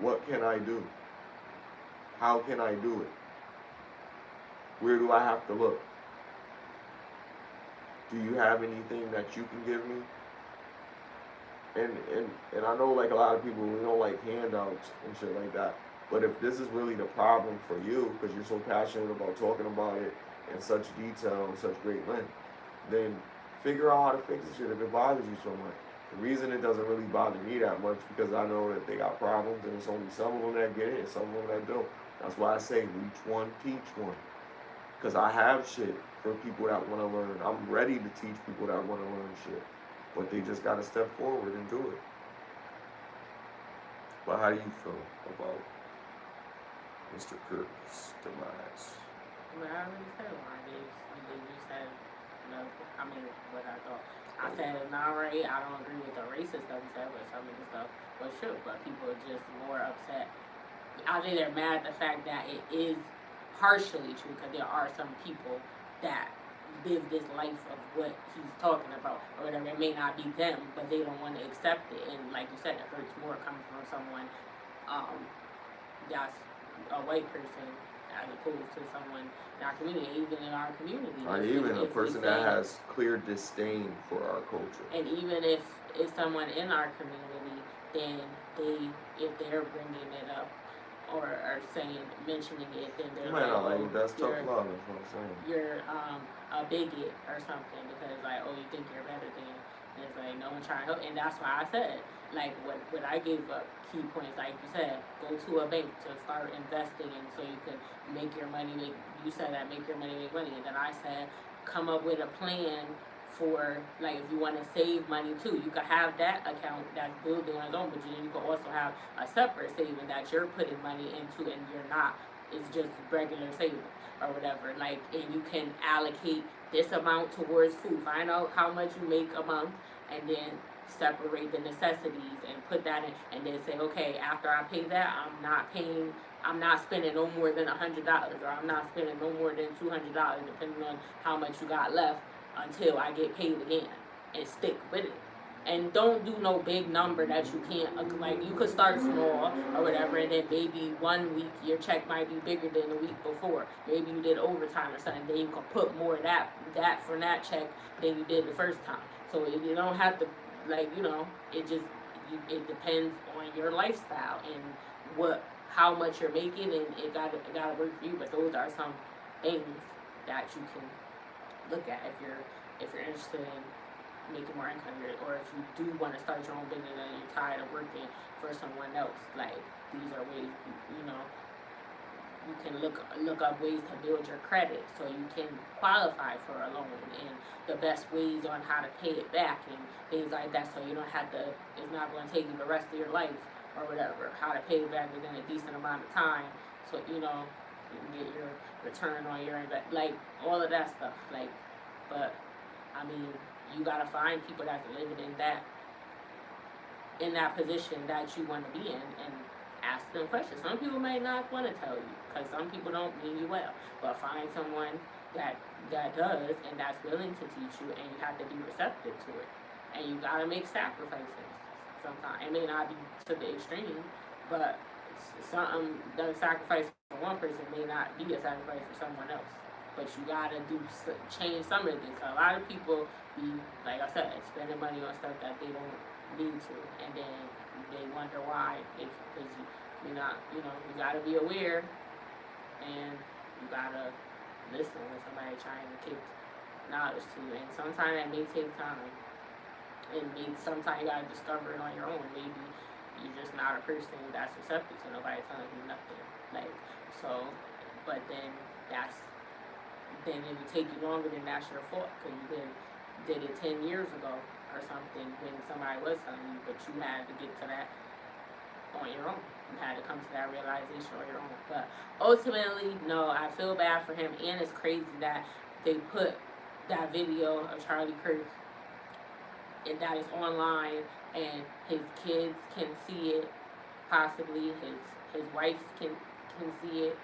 What can I do? How can I do it? Where do I have to look? Do you have anything that you can give me? And I know, like, a lot of people, we don't like handouts and shit like that. But if this is really the problem for you, because you're so passionate about talking about it in such detail and such great length, then figure out how to fix this shit if it bothers you so much. The reason it doesn't really bother me that much because I know that they got problems and it's only some of them that get it and some of them that don't. That's why I say reach one, teach one. Because I have shit for people that want to learn. I'm ready to teach people that want to learn shit. But they just got to step forward and do it. But how do you feel about Mr. Kirk's demise? Well, I already said why you said, what I thought. I said, not right, I don't agree with the racist stuff you said, but some of the stuff was true. But people are just more upset. I think they're mad at the fact that it is partially true, because there are some people that live this life of what he's talking about, or whatever. It may not be them, but they don't want to accept it. And like you said, it hurts more coming from someone that's a white person as opposed to someone in our community, even in our community. Or even a person that has clear disdain for our culture. And even if it's someone in our community, then if they're bringing it up or mentioning it, then they're like, oh, that's tough love, that's what I'm saying. You're a bigot or something, because like, oh, you think you're better than. And it's like, no one trying to help. And that's why I said, like, what I gave up key points, like you said, go to a bank to start investing in so you can make your money, you said that, make your money, make money. And then I said, come up with a plan for, like, if you want to save money too. You could have that account that's building on its own, but then you could also have a separate saving that you're putting money into and you're not. It's just regular saving or whatever. Like, and you can allocate this amount towards food. Find out how much you make a month and then separate the necessities and put that in, and then say, okay, after I pay that, I'm not spending no more than $100, or I'm not spending no more than $200, depending on how much you got left, until I get paid again, and stick with it. And don't do no big number that you can't, like, you could start small or whatever, and then maybe 1 week your check might be bigger than the week before. Maybe you did overtime or something, then you can put more of that from that check than you did the first time. So you don't have to, like, it depends on your lifestyle and how much you're making, and it gotta work for you. But those are some things that you can look at if you're interested in making more income, or if you do want to start your own business and you're tired of working for someone else. Like, these are ways, you know, you can look up ways to build your credit so you can qualify for a loan, and the best ways on how to pay it back and things like that, so you don't have to, it's not going to take you the rest of your life or whatever, how to pay it back within a decent amount of time, so you know you can get your return on your investment, like all of that stuff. Like, but I mean, you gotta find people that's living in that position that you want to be in, and ask them questions. Some people may not want to tell you because some people don't mean you well, but find someone that does and that's willing to teach you, and you have to be receptive to it. And you gotta make sacrifices. Sometimes it may not be to the extreme, but the sacrifice for one person may not be a sacrifice for someone else. But you gotta change some of the things. A lot of people be, like I said, spending money on stuff that they don't need to, and then they wonder why. Because you gotta be aware, and you gotta listen when somebody trying to kick knowledge to you. And sometimes that may take time, and sometimes you gotta discover it on your own. Maybe you're just not a person that's receptive to nobody telling you nothing. Like, so, but then it would take you longer, than that's your fault, because you did it 10 years ago or something when somebody was telling you, but you had to get to that on your own. You had to come to that realization on your own. But ultimately, no, I feel bad for him, and it's crazy that they put that video of Charlie Kirk and that is online, and his kids can see it, possibly his wife can see it.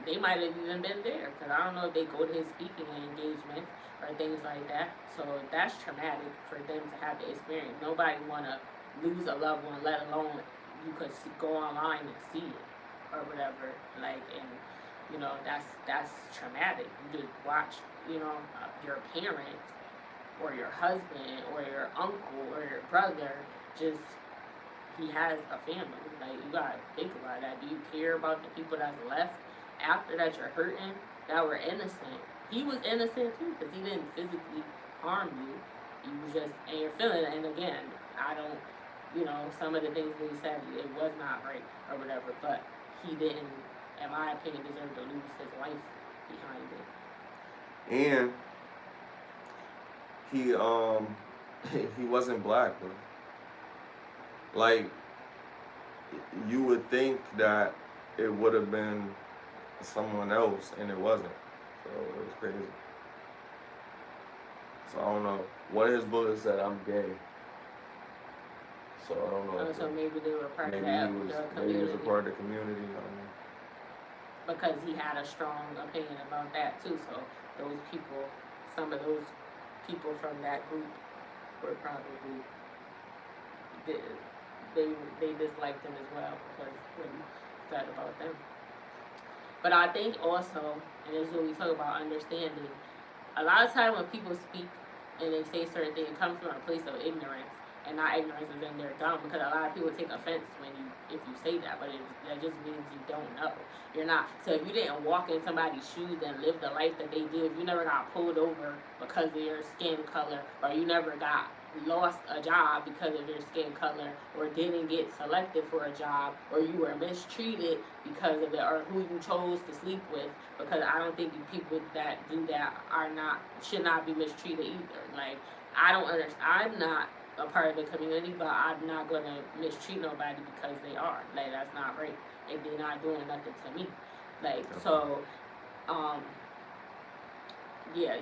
They might have even been there, because I don't know if they go to his speaking engagement or things like that. So that's traumatic for them to have the experience. Nobody want to lose a loved one, let alone you could go online and see it or whatever. Like, and you know, that's traumatic. You just watch, you know, your parent or your husband or your uncle or your brother just, he has a family. Like, you gotta think about that. Do you care about the people that's left after that you're hurting, that were innocent? He was innocent too, because he didn't physically harm you. You was just, and you're feeling it. And again, I don't, you know, some of the things that he said, it was not right or whatever, but he didn't, in my opinion, deserve to lose his life behind it. And he wasn't black, though. Like, you would think that it would have been someone else, and it wasn't. So it was crazy. So I don't know. One of his bullets said, "I'm gay." So I don't know. So maybe they were part of the community. Maybe he was a part of the community. I don't know. Because he had a strong opinion about that too. So those people, some of those people from that group were probably, they disliked him as well because what he said about them. But I think also, and this is what we talk about, understanding, a lot of time when people speak and they say certain things, it comes from a place of ignorance, and not ignorance as in they're dumb, because a lot of people take offense if you say that, but that just means you don't know. You're not, so if you didn't walk in somebody's shoes and live the life that they did, if you never got pulled over because of your skin color, or you never lost a job because of your skin color, or didn't get selected for a job, or you were mistreated because of it, or who you chose to sleep with, because I don't think people that do that should not be mistreated either. Like, I don't understand. I'm not a part of the community, but I'm not gonna mistreat nobody because they are. Like, that's not right, and they're not doing nothing to me. Like, so, yeah,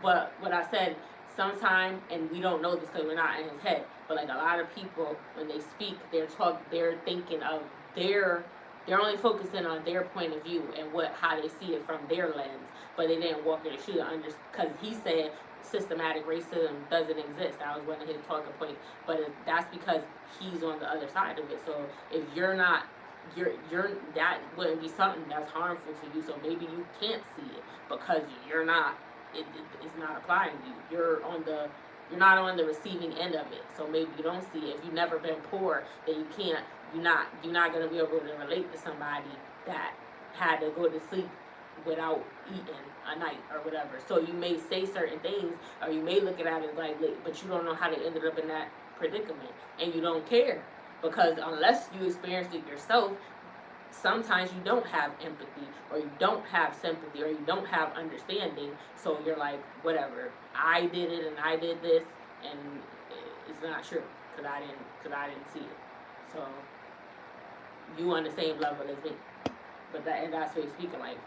but what I said, sometimes, and we don't know this because we're not in his head, but like a lot of people, when they speak, they're thinking of they're only focusing on their point of view and how they see it from their lens, but they didn't walk in the shoe because he said systematic racism doesn't exist. That was one of his talking points, but that's because he's on the other side of it. So if you're not, that wouldn't be something that's harmful to you. So maybe you can't see it because you're not. It's not applying to you. You're on the you're not on the receiving end of it. So maybe you don't see it. If you've never been poor, then you can't. You're not gonna be able to relate to somebody that had to go to sleep without eating a night or whatever. So you may say certain things, or you may look at it as like, but you don't know how they ended up in that predicament, and you don't care because unless you experienced it yourself, sometimes you don't have empathy, or you don't have sympathy, or you don't have understanding. So you're like, whatever, I did it and I did this, and it's not true because I didn't see it. So you on the same level as me, but that's what he's speaking like.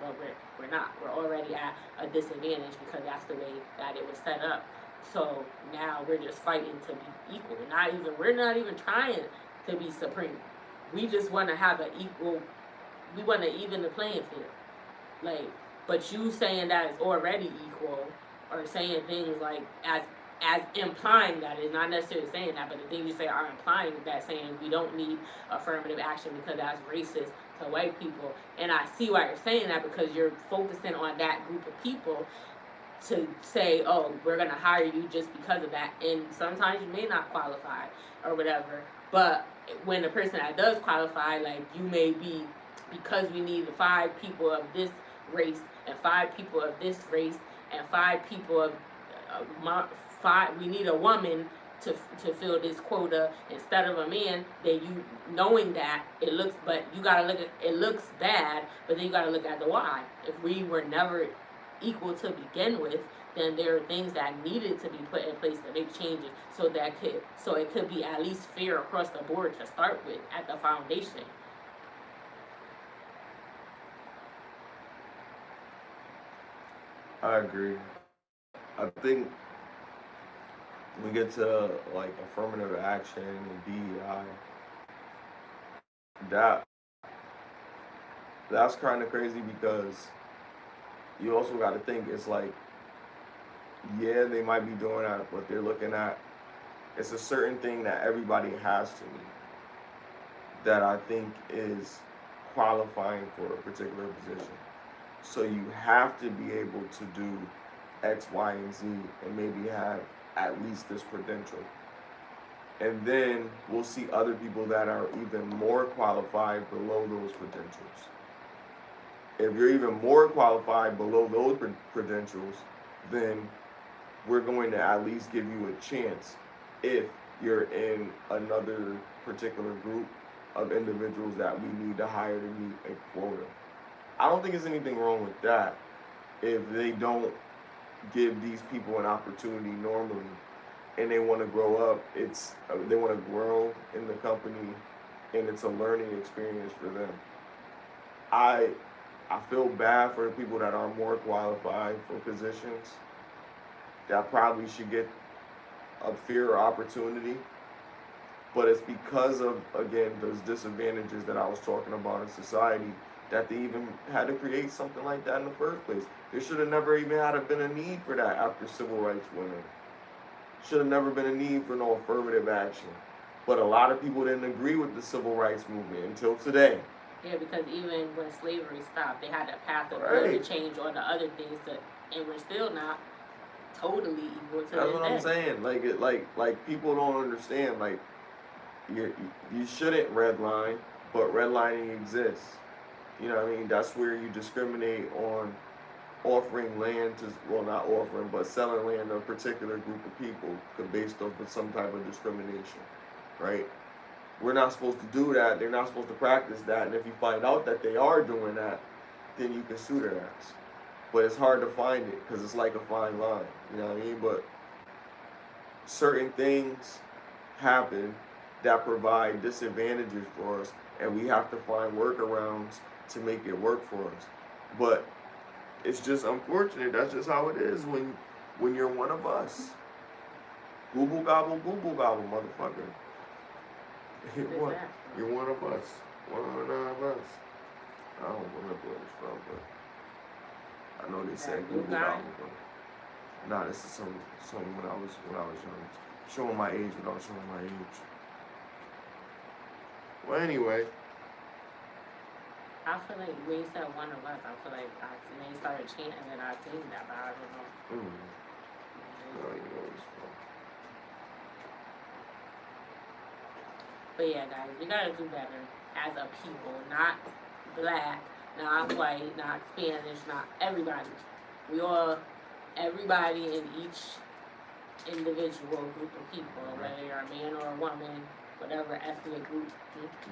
But we're not. We're already at a disadvantage because that's the way that it was set up. So now we're just fighting to be equal. We're not even trying to be supreme. We just want to have an equal. We want to even the playing field. Like, but you saying that it's already equal, or saying things like as implying that it's not necessarily saying that, but the things you say are implying that, saying we don't need affirmative action because that's racist to white people. And I see why you're saying that, because you're focusing on that group of people to say, oh, we're going to hire you just because of that. And sometimes you may not qualify or whatever. But when the person that does qualify, like you may be, because we need 5 people of this race and 5 people of this race and 5 people of we need a woman to fill this quota instead of a man. Then you knowing that it looks, but you gotta look at it looks bad, but then you gotta look at the why. If we were never equal to begin with, then there are things that needed to be put in place to make changes so it could be at least fair across the board to start with at the foundation. I agree. I think when we get to like affirmative action and DEI, that that's kind of crazy because you also got to think it's like, yeah, they might be doing that, but they're looking at it's a certain thing that everybody has to meet that I think is qualifying for a particular position. So you have to be able to do X, Y, and Z, and maybe have at least this credential. And then we'll see other people that are even more qualified below those credentials. If you're even more qualified below those credentials, then we're going to at least give you a chance if you're in another particular group of individuals that we need to hire to meet a quota. I don't think there's anything wrong with that if they don't give these people an opportunity normally and they want to grow up. They want to grow in the company, and it's a learning experience for them. I feel bad for the people that are more qualified for positions that probably should get a fairer opportunity, but it's because of, again, those disadvantages that I was talking about in society that they even had to create something like that in the first place. There should have never even had been a need for that after civil rights went in. Should have never been a need for no affirmative action. But a lot of people didn't agree with the civil rights movement until today. Yeah, because even when slavery stopped, they had to pass a bill to change on the other things, and we're still not totally equal to That's what I'm saying. Like people don't understand. Like you shouldn't redline, but redlining exists. You know what I mean? That's where you discriminate on offering land to, well, not offering, but selling land to a particular group of people based off of some type of discrimination, right? We're not supposed to do that. They're not supposed to practice that. And if you find out that they are doing that, then you can sue their ass. But it's hard to find it because it's like a fine line. You know what I mean? But certain things happen that provide disadvantages for us, and we have to find workarounds to make it work for us. But it's just unfortunate. That's just how it is when you're one of us. Google gobble, motherfucker. You're one of us. One of us. I don't remember where it's from, but I know they said Google gobble. Nah, this is some when I was young. Showing my age without showing my age. Well, anyway. I feel like when you said one of us, I feel like when you started chanting that I seen that, but I don't know. Oh, you always But yeah, guys, we gotta do better as a people, not black, not white, not Spanish, not everybody. We all, everybody in each individual group of people, whether you're a man or a woman, whatever ethnic group,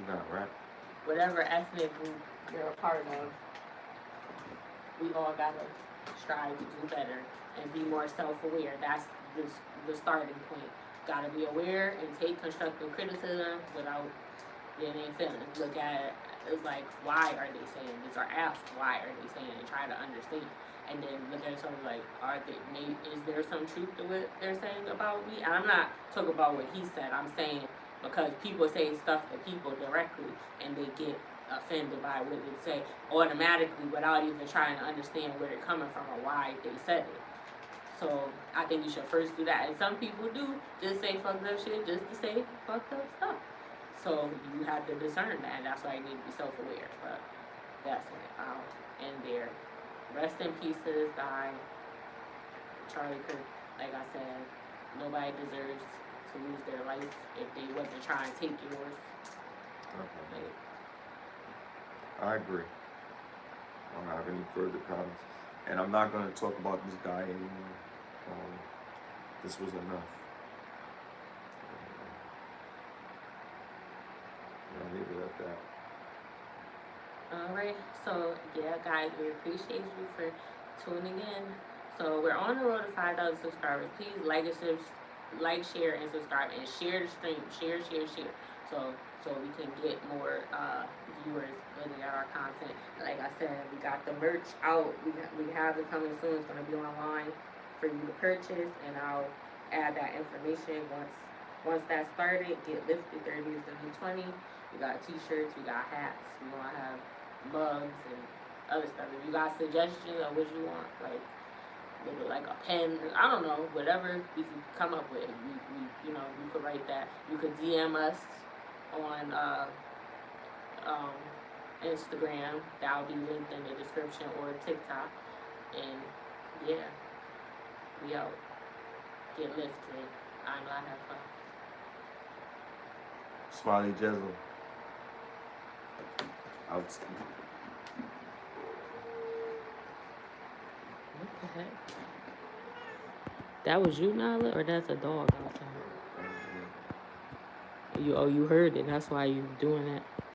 not right. whatever ethnic group you're a part of, we all gotta strive to do better and be more self-aware. That's the starting point. Gotta be aware and take constructive criticism without getting in feelings. Look at it, it's like, why are they saying this? Or ask, why are they saying it? Try to understand. And then look at something like, is there some truth to what they're saying about me? And I'm not talking about what he said. I'm saying because people say stuff to people directly and they get offended by what they say automatically without even trying to understand where they're coming from or why they said it. So I think you should first do that. And some people do just say fucked up shit just to say fucked up stuff. So you have to discern that, and that's why you need to be self-aware. But that's it. I'll end there. Rest in peace to this guy, Charlie Kirk. Like I said, nobody deserves to lose their life if they wasn't trying to take yours. Okay. I agree. I don't have any further comments. And I'm not going to talk about this guy anymore. This was enough. I'll leave it at that. Alright, so yeah, guys, we appreciate you for tuning in. So we're on the road to 5,000 subscribers. Please like, share, and subscribe, and share the stream. Share. So we can get more viewers looking at our content. Like I said, we got the merch out. We have it coming soon. It's going to be online for you to purchase, and I'll add that information once that's started. Get lifted 30 to 20. We got t-shirts, we got hats, we want to have mugs and other stuff. If you got suggestions of what you want, like a pen, I don't know, whatever we can come up with, you could write that. You could DM us on Instagram, that'll be linked in the description, or TikTok. And yeah, we out. Get lifted. I know I have fun. SmileyJizzle. Out. What the heck? That was you, Nala, or that's a dog outside? You heard it. That's why you doing that.